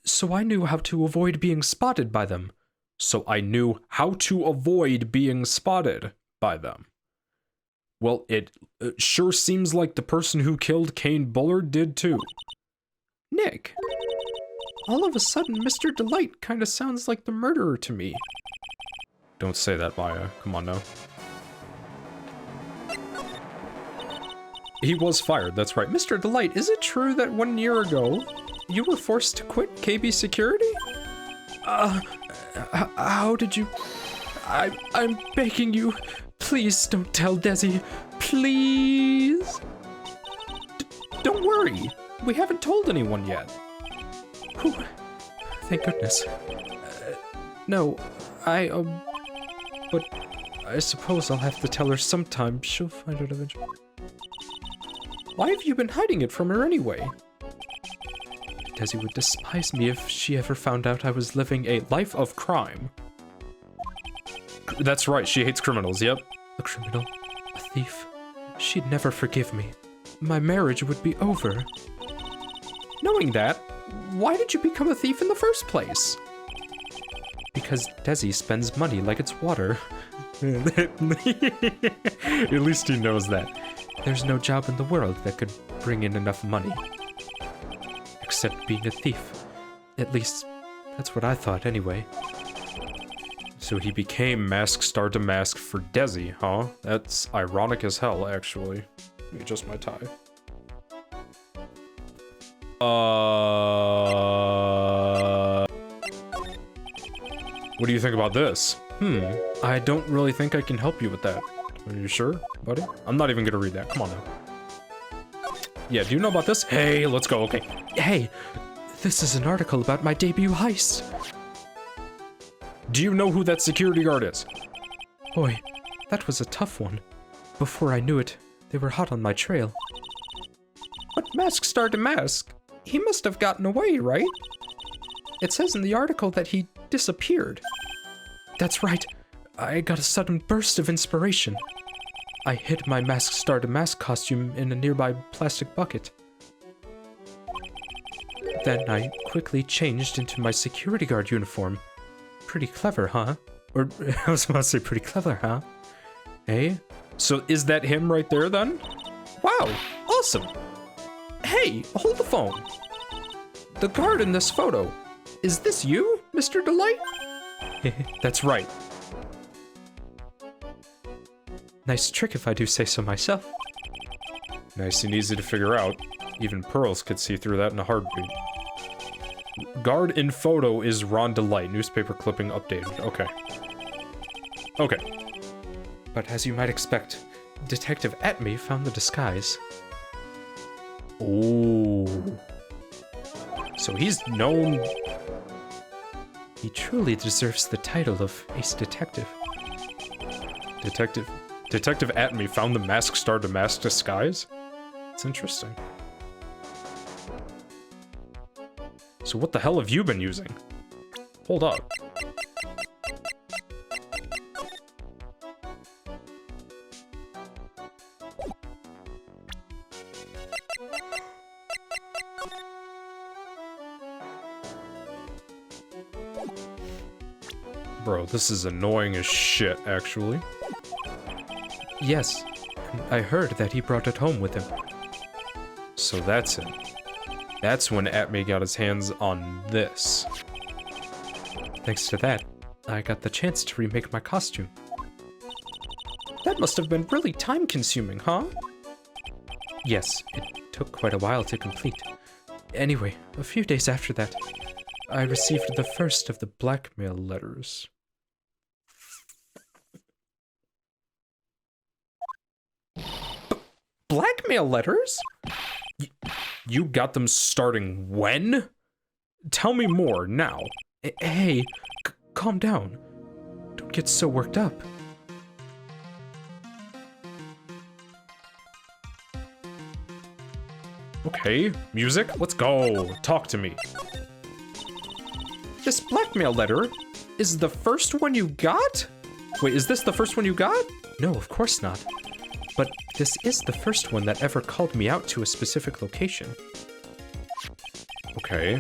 So I knew how to avoid being spotted by them. So I knew how to avoid being spotted by them. Well, it sure seems like the person who killed Kane Bullard did too. Nick, all of a sudden, Mr. Delight kind of sounds like the murderer to me. Don't say that, Maya. Come on now. He was fired, that's right. Mr. Delight, is it true that 1 year ago, you were forced to quit KB Security? How did you... I'm begging you, please don't tell Desi. Please. Don't worry. We haven't told anyone yet. Whew. Thank goodness. No, but I suppose I'll have to tell her sometime. She'll find out eventually. Why have you been hiding it from her anyway? Desi would despise me if she ever found out I was living a life of crime. That's right, she hates criminals, yep. A criminal, a thief. She'd never forgive me. My marriage would be over. Knowing that, why did you become a thief in the first place? Because Desi spends money like it's water. At least he knows that. There's no job in the world that could bring in enough money. Except being a thief. At least, that's what I thought anyway. So he became Mask Star Damask for Desi, huh? That's ironic as hell, actually. Let me adjust my tie. What do you think about this? I don't really think I can help you with that. Are you sure, buddy? I'm not even gonna read that. Come on now. Yeah, do you know about this? Hey, let's go, okay. Hey, this is an article about my debut heist. Do you know who that security guard is? Boy, that was a tough one. Before I knew it, they were hot on my trail. But Mask Star Damask, he must have gotten away, right? It says in the article that he disappeared. That's right. I got a sudden burst of inspiration. I hid my Mask Star Damask costume in a nearby plastic bucket. Then I quickly changed into my security guard uniform. Pretty clever, huh? Or, I was about to say pretty clever, huh? Hey? So is that him right there then? Wow, awesome. Hey, hold the phone. The guard in this photo, is this you, Mr. Delight? That's right. Nice trick if I do say so myself. Nice and easy to figure out. Even Pearls could see through that in a heartbeat. Guard in photo is Ron Delight. Newspaper clipping updated. Okay. Okay. But as you might expect, Detective Atme found the disguise. Ooh. So he's known... He truly deserves the title of Ace Detective. Detective Atme found the Mask Star Damask disguise? It's interesting. So what the hell have you been using? Hold up. Bro, this is annoying as shit, actually. Yes, and I heard that he brought it home with him. So that's it. That's when Atme got his hands on this. Thanks to that, I got the chance to remake my costume. That must have been really time-consuming, huh? Yes, it took quite a while to complete. Anyway, a few days after that, I received the first of the blackmail letters. Blackmail letters? You got them starting when? Tell me more, now. Hey, calm down. Don't get so worked up. Okay, music, let's go. Talk to me. This blackmail letter is the first one you got? Wait, is this the first one you got? No, of course not. But this is the first one that ever called me out to a specific location. Okay.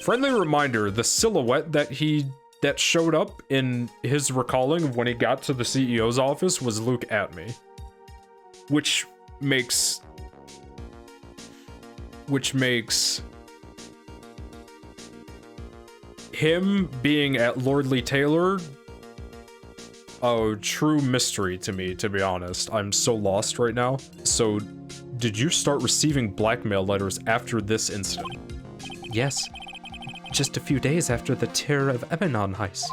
Friendly reminder, the silhouette that showed up in his recalling of when he got to the CEO's office was Luke Atme. Which makes him being at Lordly Taylor a true mystery to me, to be honest. I'm so lost right now. So, did you start receiving blackmail letters after this incident? Yes. Just a few days after the Terror of Emanon heist.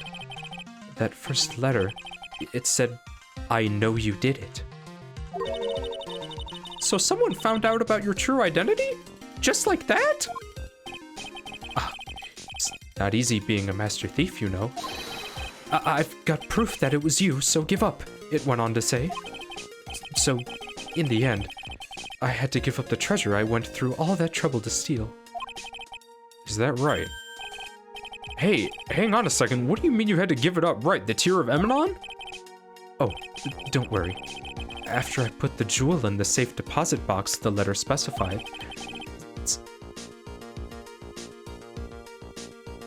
That first letter, it said, "I know you did it." So someone found out about your true identity? Just like that? It's not easy being a master thief, you know. I've got proof that it was you, so give up, it went on to say. So, in the end, I had to give up the treasure I went through all that trouble to steal. Is that right? Hey, hang on a second, what do you mean you had to give it up? Right, the Tear of Emanon? Oh, don't worry. After I put the jewel in the safe deposit box the letter specified,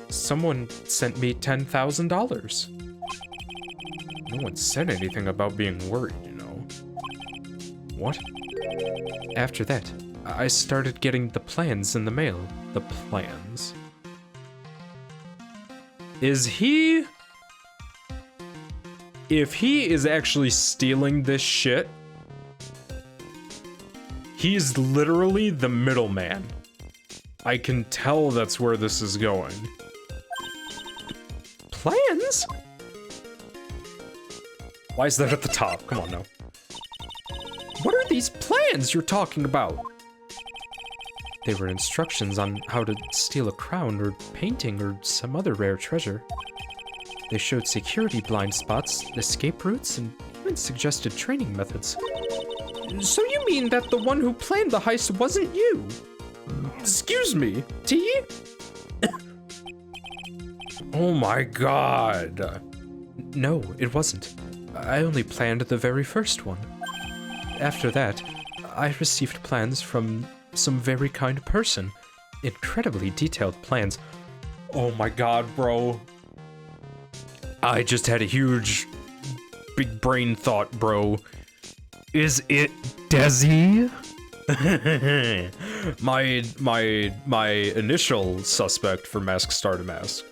someone sent me $10,000. No one said anything about being worried, you know. What? After that, I started getting the plans in the mail. The plans. Is he if he is actually stealing this shit, he's literally the middleman. I can tell that's where this is going. Plans? Why is that at the top? Come on now. What are these plans you're talking about? They were instructions on how to steal a crown or painting or some other rare treasure. They showed security blind spots, escape routes, and even suggested training methods. So you mean that the one who planned the heist wasn't you? Excuse me, T? Oh my god. No, it wasn't. I only planned the very first one. After that, I received plans from some very kind person. Incredibly detailed plans. Oh my god, bro. I just had a huge, big brain thought, bro. Is it Desi? my initial suspect for Mask Starter Mask.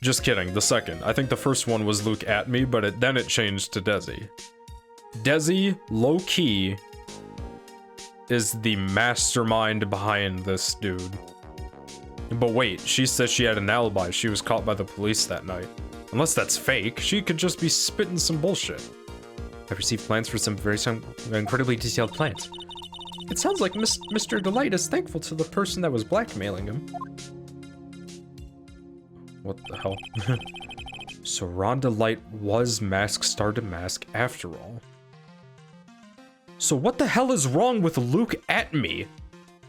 Just kidding, the second. I think the first one was Luke at me, but then it changed to Desi. Desi, low-key, is the mastermind behind this dude. But wait, she says she had an alibi. She was caught by the police that night. Unless that's fake, she could just be spitting some bullshit. I received plans for some incredibly detailed plans. It sounds like Mr. Delight is thankful to the person that was blackmailing him. What the hell? So Ron Delight was Mask Starter Mask after all. So what the hell is wrong with Luke at me?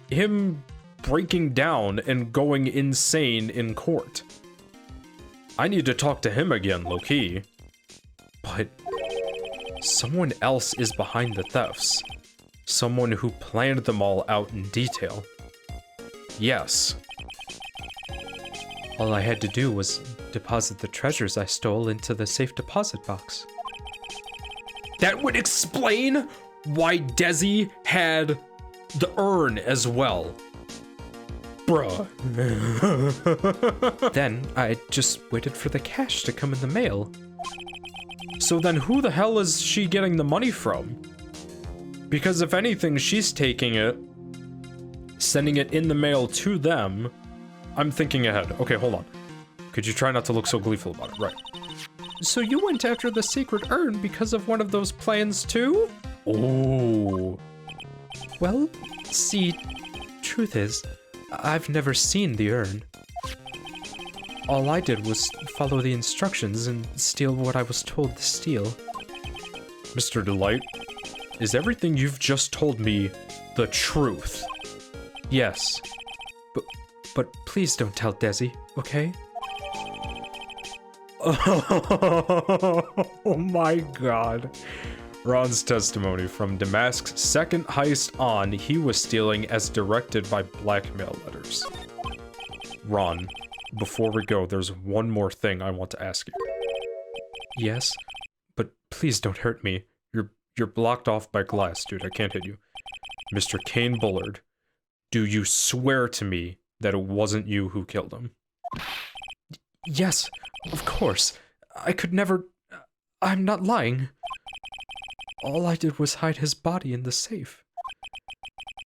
Him breaking down and going insane in court. I need to talk to him again, low-key. But someone else is behind the thefts. Someone who planned them all out in detail. Yes. All I had to do was deposit the treasures I stole into the safe deposit box. That would explain why Desi had the urn as well. Bruh. Then I just waited for the cash to come in the mail. So then who the hell is she getting the money from? Because if anything, she's taking it, sending it in the mail to them. I'm thinking ahead. Okay, hold on. Could you try not to look so gleeful about it? Right. So you went after the sacred urn because of one of those plans too? Oh. Well, see, truth is, I've never seen the urn. All I did was follow the instructions and steal what I was told to steal. Mr. Delight, is everything you've just told me the truth? Yes. But please don't tell Desi, okay? Oh my god. Ron's testimony: from Damask's second heist on, he was stealing as directed by blackmail letters. Ron, before we go, there's one more thing I want to ask you. Yes, but please don't hurt me. You're blocked off by glass, dude. I can't hit you. Mr. Kane Bullard, do you swear to me that it wasn't you who killed him? Yes, of course. I could never... I'm not lying. All I did was hide his body in the safe.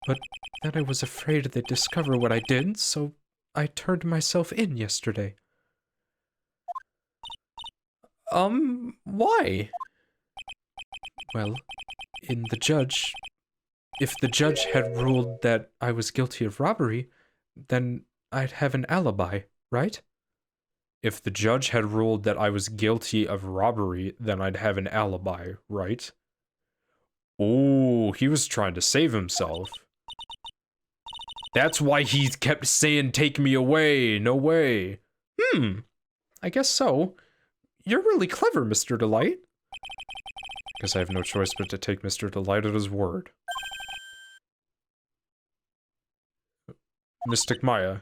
But then I was afraid they'd discover what I did, so I turned myself in yesterday. Why? Well, if the judge had ruled that I was guilty of robbery, then I'd have an alibi, right? If the judge had ruled that I was guilty of robbery, then I'd have an alibi, right? Oh, he was trying to save himself. That's why he kept saying, "Take me away, no way." I guess so. You're really clever, Mr. Delight. Guess I have no choice but to take Mr. Delight at his word. Mystic Maya.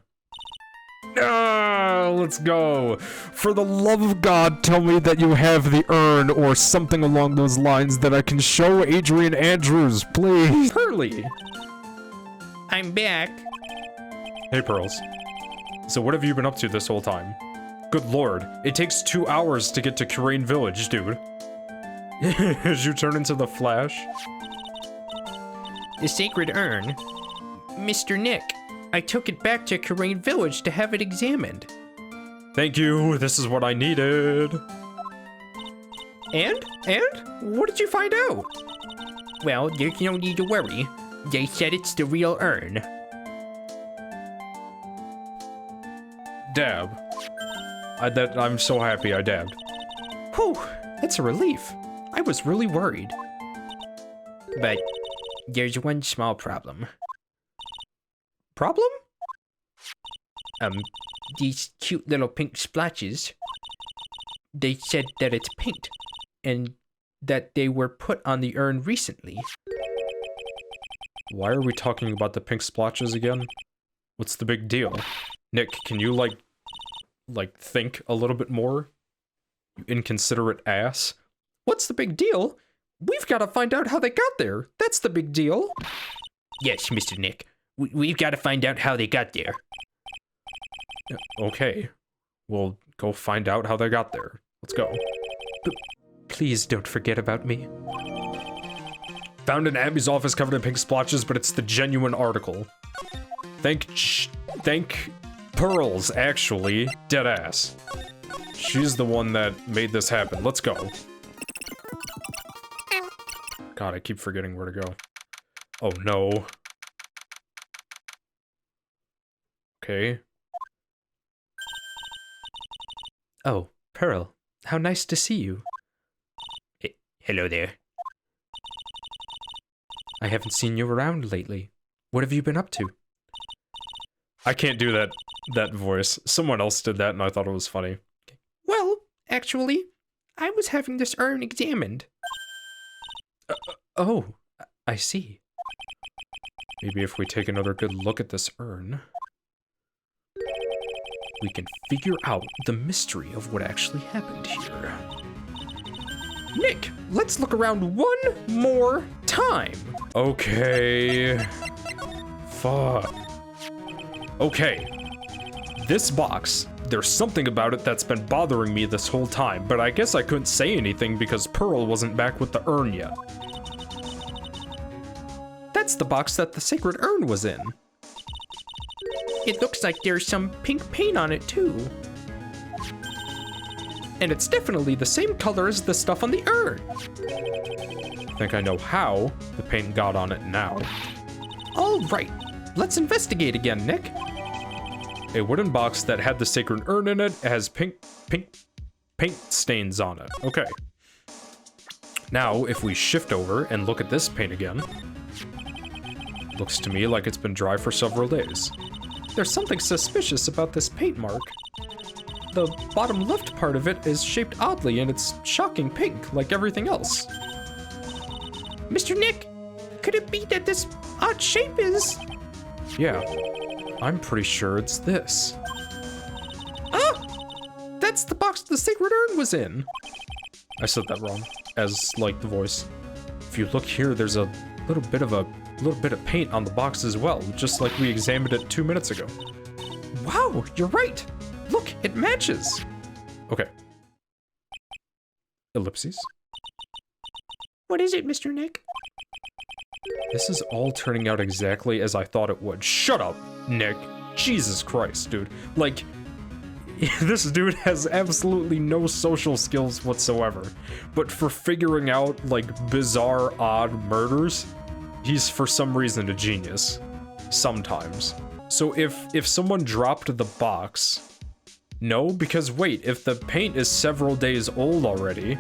Ah, let's go. For the love of God, tell me that you have the urn or something along those lines that I can show Adrian Andrews, please. Pearly. I'm back. Hey, Pearls. So what have you been up to this whole time? Good lord, it takes 2 hours to get to Kurain Village, dude. As you turn into the Flash. The sacred urn. Mr. Nick, I took it back to Kurain Village to have it examined. Thank you, this is what I needed. And? What did you find out? Well, there's no need to worry. They said it's the real urn. Dab. I'm so happy I dabbed. Whew, that's a relief. I was really worried. But there's one small problem. Problem? These cute little pink splotches. They said that it's paint, and that they were put on the urn recently. Why are we talking about the pink splotches again? What's the big deal? Nick, can you, like, think a little bit more? You inconsiderate ass. What's the big deal? We've got to find out how they got there. That's the big deal. Yes, Mr. Nick. We've got to find out how they got there. Okay. We'll go find out how they got there. Let's go. Please don't forget about me. Found in Abby's office covered in pink splotches, but it's the genuine article. Thank Pearls, actually. Deadass. She's the one that made this happen. Let's go. God, I keep forgetting where to go. Oh, no. Okay. Oh, Pearl, how nice to see you. Hello there. I haven't seen you around lately. What have you been up to? I can't do that voice. Someone else did that and I thought it was funny. Well, actually, I was having this urn examined. Oh, I see. Maybe if we take another good look at this urn, we can figure out the mystery of what actually happened here. Nick, let's look around one more time. Okay. Fuck. Okay. This box, there's something about it that's been bothering me this whole time, but I guess I couldn't say anything because Pearl wasn't back with the urn yet. That's the box that the sacred urn was in. It looks like there's some pink paint on it too. And it's definitely the same color as the stuff on the urn. I think I know how the paint got on it now. All right, let's investigate again, Nick. A wooden box that had the sacred urn in it has pink paint stains on it. Okay. Now, if we shift over and look at this paint again, looks to me like it's been dry for several days. There's something suspicious about this paint mark. The bottom left part of it is shaped oddly and it's shocking pink like everything else. Mr. Nick, could it be that this odd shape is... Yeah, I'm pretty sure it's this. Ah! That's the box the sacred urn was in. I said that wrong, as like the voice. If you look here, there's a little bit of paint on the box as well, just like we examined it 2 minutes ago. Wow, you're right. Look, it matches. Okay. Ellipses. What is it, Mr. Nick? This is all turning out exactly as I thought it would. Shut up, Nick. Jesus Christ, dude. Like, this dude has absolutely no social skills whatsoever. But for figuring out, like, bizarre, odd murders, he's for some reason a genius. Sometimes. So if someone dropped the box... No, because wait, if the paint is several days old already...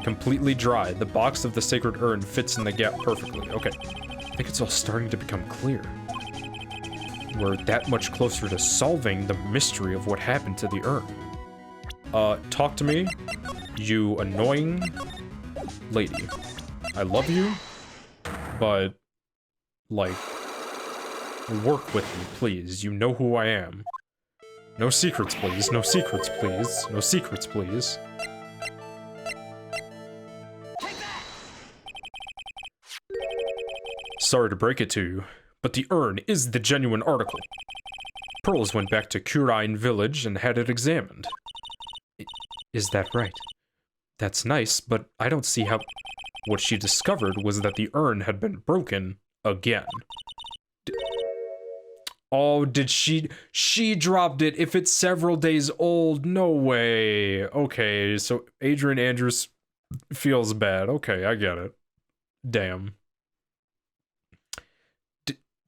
Completely dry, the box of the sacred urn fits in the gap perfectly. Okay. I think it's all starting to become clear. We're that much closer to solving the mystery of what happened to the urn. Talk to me, you annoying lady. I love you, but, like, work with me, please. You know who I am. No secrets, please. No secrets, please. No secrets, please. Sorry to break it to you, but the urn is the genuine article. pearls went back to Kurine Village and had it examined. Is that right? That's nice, but I don't see how... What she discovered was that the urn had been broken again. Oh, did she... She dropped it if it's several days old. No way. Okay, so Adrian Andrews feels bad. Okay, I get it. Damn.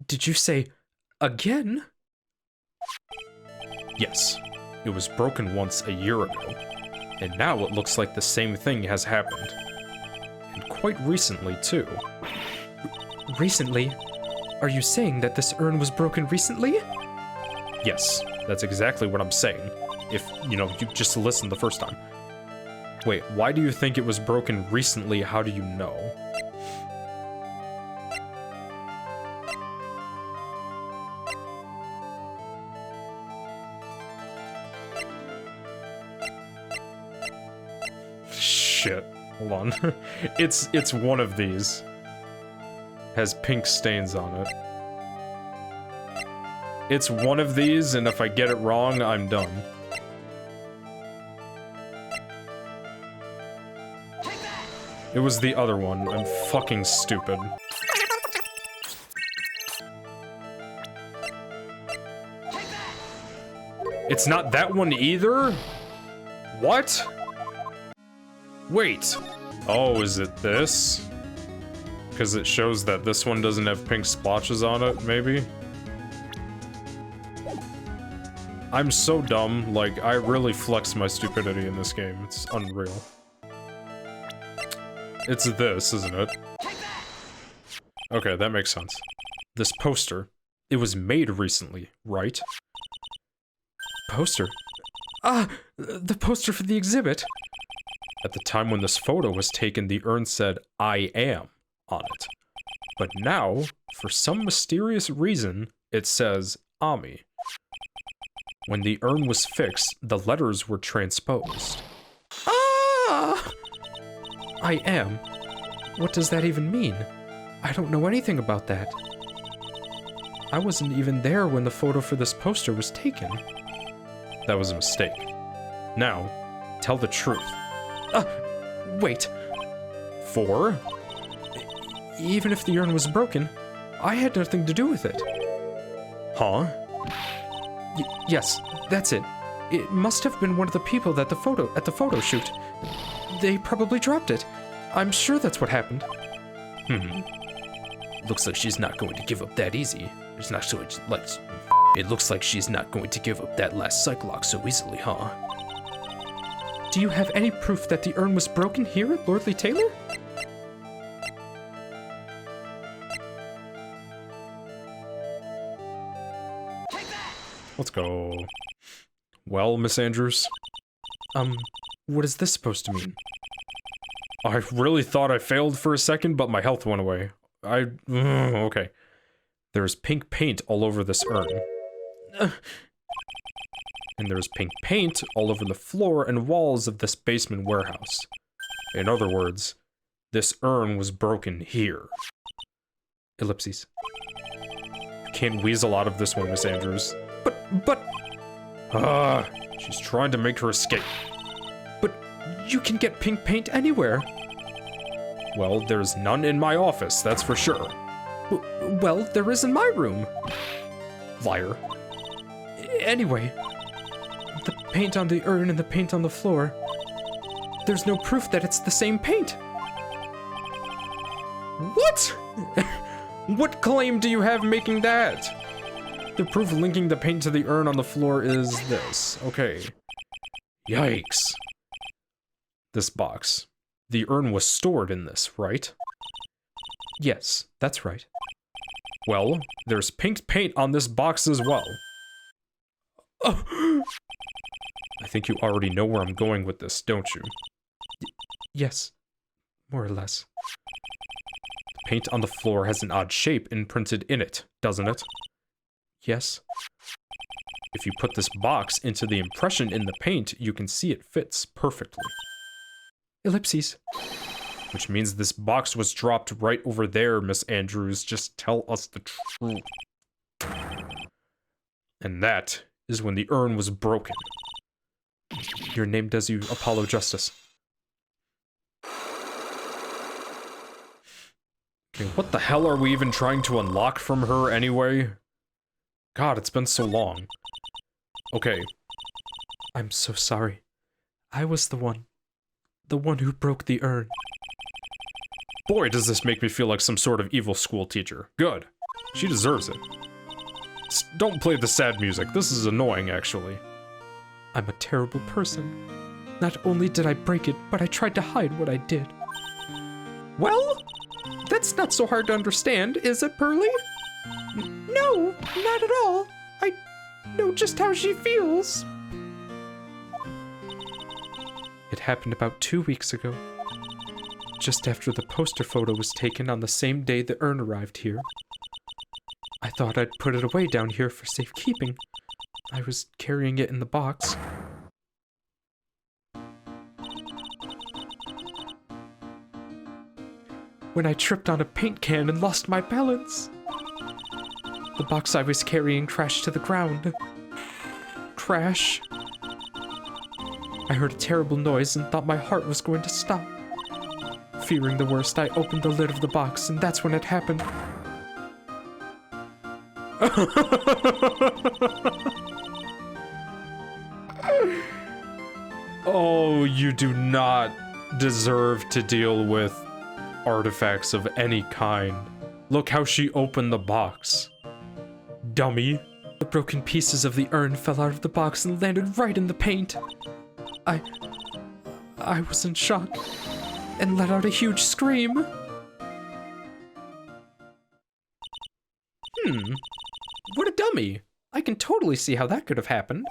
Did you say again? Yes. It was broken once a year ago. And now it looks like the same thing has happened. And quite recently, too. Recently? Are you saying that this urn was broken recently? Yes, that's exactly what I'm saying. If, you just listened the first time. Wait, why do you think it was broken recently? How do you know? Shit. Hold on. It's one of these. Has pink stains on it. It's one of these, and if I get it wrong, I'm done. It was the other one. I'm fucking stupid. It's not that one either? What? Wait. Oh, is it this? Because it shows that this one doesn't have pink splotches on it, maybe? I'm so dumb, like, I really flex my stupidity in this game. It's unreal. It's this, isn't it? Okay, that makes sense. This poster, it was made recently, right? Poster? Ah! The poster for the exhibit! At the time when this photo was taken, the urn said, "I am," on it. But now, for some mysterious reason, it says, "Ami." When the urn was fixed, the letters were transposed. Ah! I am? What does that even mean? I don't know anything about that. I wasn't even there when the photo for this poster was taken. That was a mistake. Now, tell the truth. Wait. For? Even if the urn was broken, I had nothing to do with it. Huh? Yes, that's it. It must have been one of the people at the photo shoot. They probably dropped it. I'm sure that's what happened. Looks like she's not going to give up that easy. It's not so like... It looks like she's not going to give up that last Cyclox so easily, huh? Do you have any proof that the urn was broken here at Lordly Taylor? Let's go. Well, Miss Andrews? What is this supposed to mean? I really thought I failed for a second, but my health went away. Okay. There's pink paint all over this urn. And there's pink paint all over the floor and walls of this basement warehouse. In other words, this urn was broken here. Ellipses. You can't weasel out of this one, Miss Andrews. But... She's trying to make her escape. But you can get pink paint anywhere. Well, there's none in my office, that's for sure. Well, there is in my room. Liar. Anyway, the paint on the urn and the paint on the floor, there's no proof that it's the same paint. What? What claim do you have making that? The proof linking the paint to the urn on the floor is this. Okay. Yikes. This box. The urn was stored in this, right? Yes, that's right. Well, there's pink paint on this box as well. Oh. I think you already know where I'm going with this, don't you? Yes, more or less. The paint on the floor has an odd shape imprinted in it, doesn't it? Yes. If you put this box into the impression in the paint, you can see it fits perfectly. Ellipses. Which means this box was dropped right over there, Miss Andrews. Just tell us the truth. And that is when the urn was broken. Your name does you Apollo justice. Okay, what the hell are we even trying to unlock from her anyway? God, it's been so long. Okay. I'm so sorry. I was the one who broke the urn. Boy, does this make me feel like some sort of evil school teacher. Good. She deserves it. Don't play the sad music. This is annoying, actually. I'm a terrible person. Not only did I break it, but I tried to hide what I did. Well, that's not so hard to understand, is it, Pearly? No, not at all. I know just how she feels. It happened about 2 weeks ago. Just after the poster photo was taken on the same day the urn arrived here. I thought I'd put it away down here for safekeeping. I was carrying it in the box. When I tripped on a paint can and lost my balance. The box I was carrying crashed to the ground. Crash. I heard a terrible noise and thought my heart was going to stop. Fearing the worst, I opened the lid of the box, and that's when it happened. Oh, you do not deserve to deal with artifacts of any kind. Look how she opened the box. Dummy. The broken pieces of the urn fell out of the box and landed right in the paint. I was in shock and let out a huge scream. What a dummy. I can totally see how that could have happened.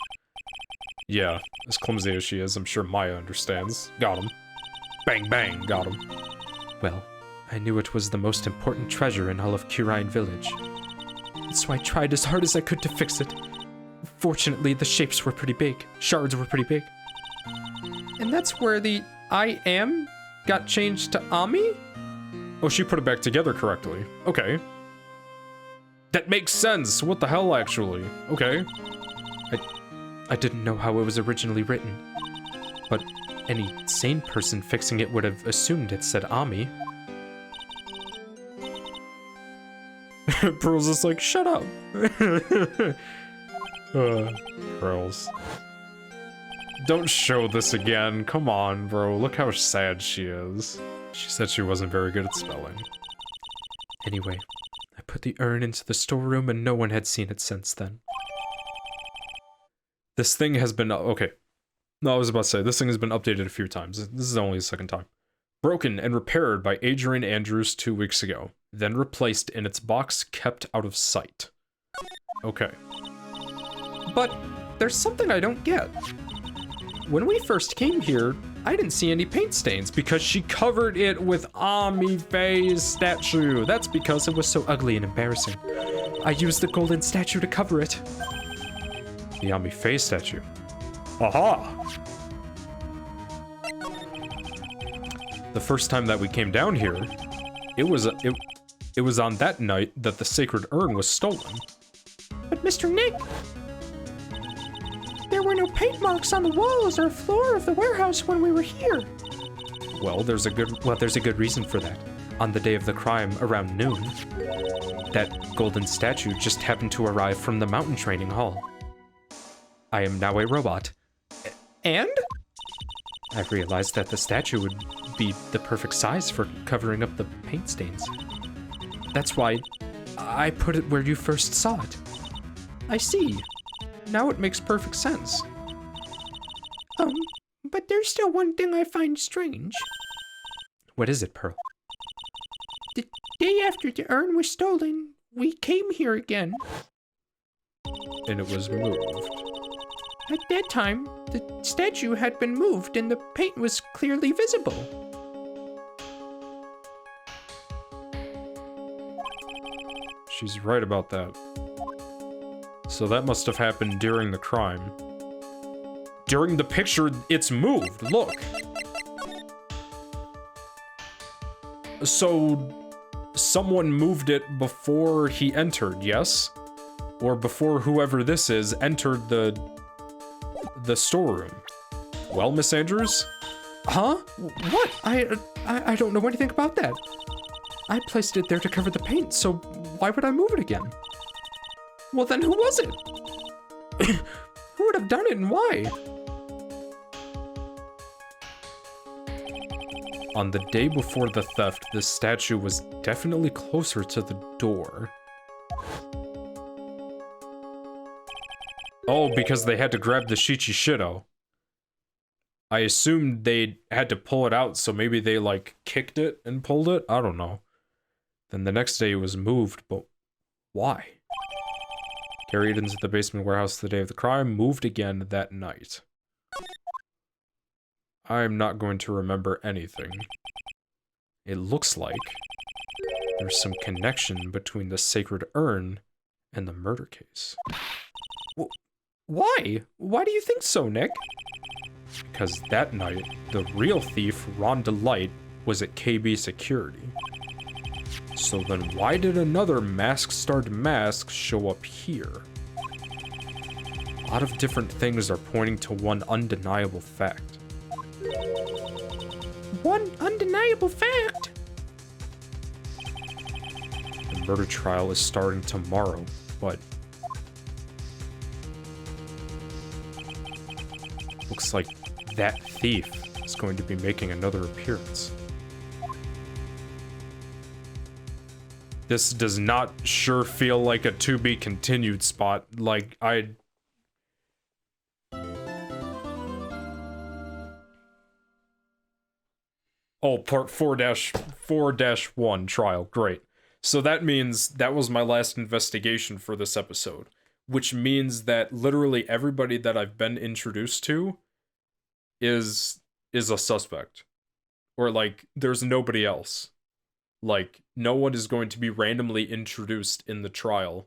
Yeah, as clumsy as she is, I'm sure Maya understands. Got him. Bang, bang, got him. Well, I knew it was the most important treasure in all of Curine Village. So I tried as hard as I could to fix it. Fortunately, the shapes were pretty big. Shards were pretty big. And that's where the I am got changed to Ami? Oh, she put it back together correctly. Okay. That makes sense. What the hell, actually? Okay. I didn't know how it was originally written. But any sane person fixing it would have assumed it said Ami. Pearl's just like, shut up. Pearls. Don't show this again. Come on, bro. Look how sad she is. She said she wasn't very good at spelling. Anyway, I put the urn into the storeroom and no one had seen it since then. This thing has been... Okay. No, I was about to say, this thing has been updated a few times. This is only the second time. Broken and repaired by Adrian Andrews 2 weeks ago. Then replaced in its box kept out of sight. Okay. But there's something I don't get. When we first came here, I didn't see any paint stains Because she covered it with Ami Faye's statue. That's because it was so ugly and embarrassing. I used the golden statue to cover it. The Ami Faye statue. Aha! The first time that we came down here, it was on that night that the sacred urn was stolen. But Mr. Nick, there were no paint marks on the walls or floor of the warehouse when we were here. Well, there's a good reason for that. On the day of the crime, around noon, that golden statue just happened to arrive from the mountain training hall. I am now a robot. And? I realized that the statue would be the perfect size for covering up the paint stains. That's why I put it where you first saw it. I see. Now it makes perfect sense. But there's still one thing I find strange. What is it, Pearl? The day after the urn was stolen, we came here again. And it was moved. At that time, the statue had been moved and the paint was clearly visible. She's right about that. So that must have happened during the crime. During the picture, it's moved. Look. So someone moved it before he entered, yes? or before whoever this is entered the storeroom. Well, Miss Andrews? Huh? What? I don't know anything about that. I placed it there to cover the paint, so why would I move it again? Well, then who was it? Who would have done it and why? On the day before the theft, the statue was definitely closer to the door. Oh, because they had to grab the Shichishido. I assumed they had to pull it out, so maybe they, like, kicked it and pulled it? I don't know. Then the next day it was moved, but why? Carried into the basement warehouse the day of the crime, moved again that night. I'm not going to remember anything. It looks like there's some connection between the sacred urn and the murder case. Why? Why do you think so, Nick? Because that night, the real thief, Ron Delight, was at KB Security. So then why did another mask-starred mask show up here? A lot of different things are pointing to one undeniable fact. One undeniable fact? The murder trial is starting tomorrow, but looks like that thief is going to be making another appearance. This does not sure feel like a to be continued spot. Like, Oh, part 4-4-1 trial. Great. So that means that was my last investigation for this episode, which means that literally everybody that I've been introduced to is a suspect. Or, like, there's nobody else. Like, no one is going to be randomly introduced in the trial,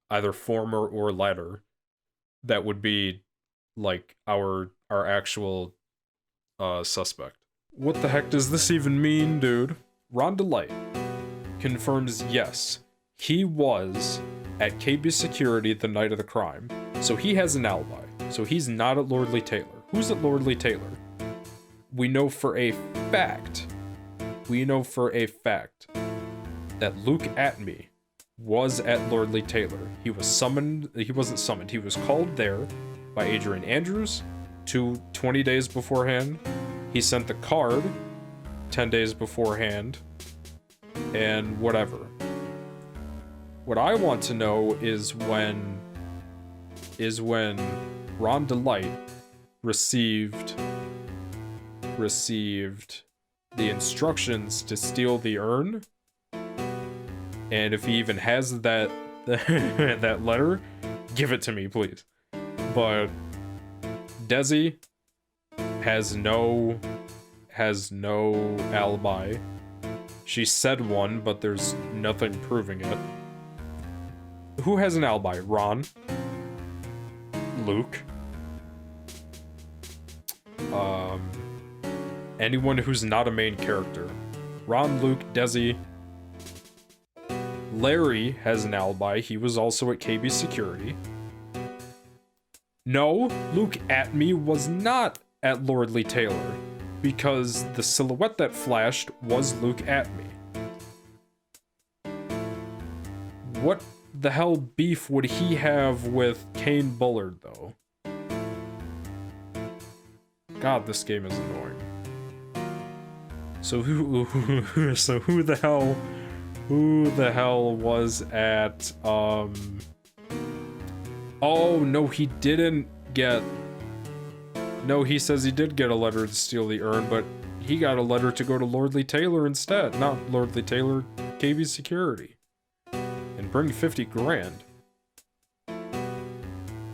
either former or latter. That would be, like, our actual suspect. What the heck does this even mean, dude? Ron Delight confirms yes, he was at KB Security the night of the crime. So he has an alibi. So he's not at Lordley Taylor. Who's at Lordley Taylor? We know for a fact that Luke Atme was at Lordley Taylor. He wasn't summoned, he was called there by Adrian Andrews 20 days beforehand. He sent the card 10 days beforehand, and whatever. What I want to know is when Ron Delight received the instructions to steal the urn, and if he even has that that letter, give it to me, please. But Desi has no alibi. She said one, but there's nothing proving it. Who has an alibi? Ron? Luke? Anyone who's not a main character. Ron, Luke, Desi. Larry has an alibi. He was also at KB Security. No, Luke Atme was not at Lordley Taylor, because the silhouette that flashed was Luke Atme. What the hell beef would he have with Kane Bullard, though? God, this game is annoying. So who the hell was at, oh, no, he didn't get... No, he says he did get a letter to steal the urn, but he got a letter to go to Lordley Taylor instead. Not Lordley Taylor, KB Security. And bring 50 grand.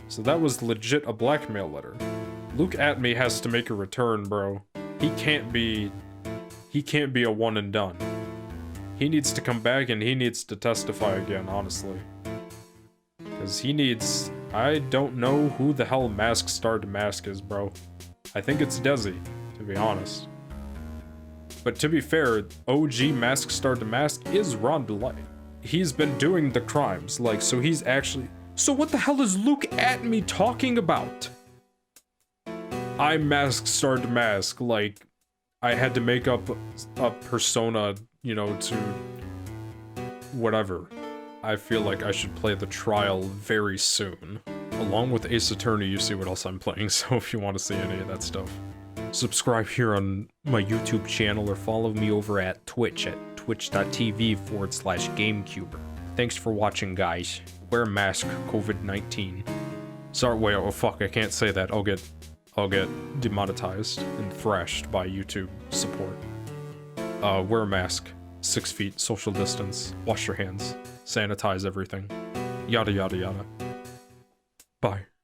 So that was legit a blackmail letter. Luke Atme has to make a return, bro. He can't be a one and done. He needs to come back and he needs to testify again, honestly. Because he needs... I don't know who the hell Mask Star Damask is, bro. I think it's Desi, to be honest. But to be fair, OG Mask Star Damask is Ron Delight. He's been doing the crimes, like, so he's actually... So what the hell is Luke at me talking about? I masked start to mask, like, I had to make up a persona, you know, to whatever. I feel like I should play the trial very soon. Along with Ace Attorney, you see what else I'm playing, so if you want to see any of that stuff. Subscribe here on my YouTube channel or follow me over at Twitch at twitch.tv/GameCuber. Thanks for watching, guys. Wear a mask, COVID-19. Sorry, wait, oh fuck, I can't say that. I'll get demonetized and thrashed by YouTube support. Wear a mask, 6 feet, social distance, wash your hands, sanitize everything, yada yada yada. Bye.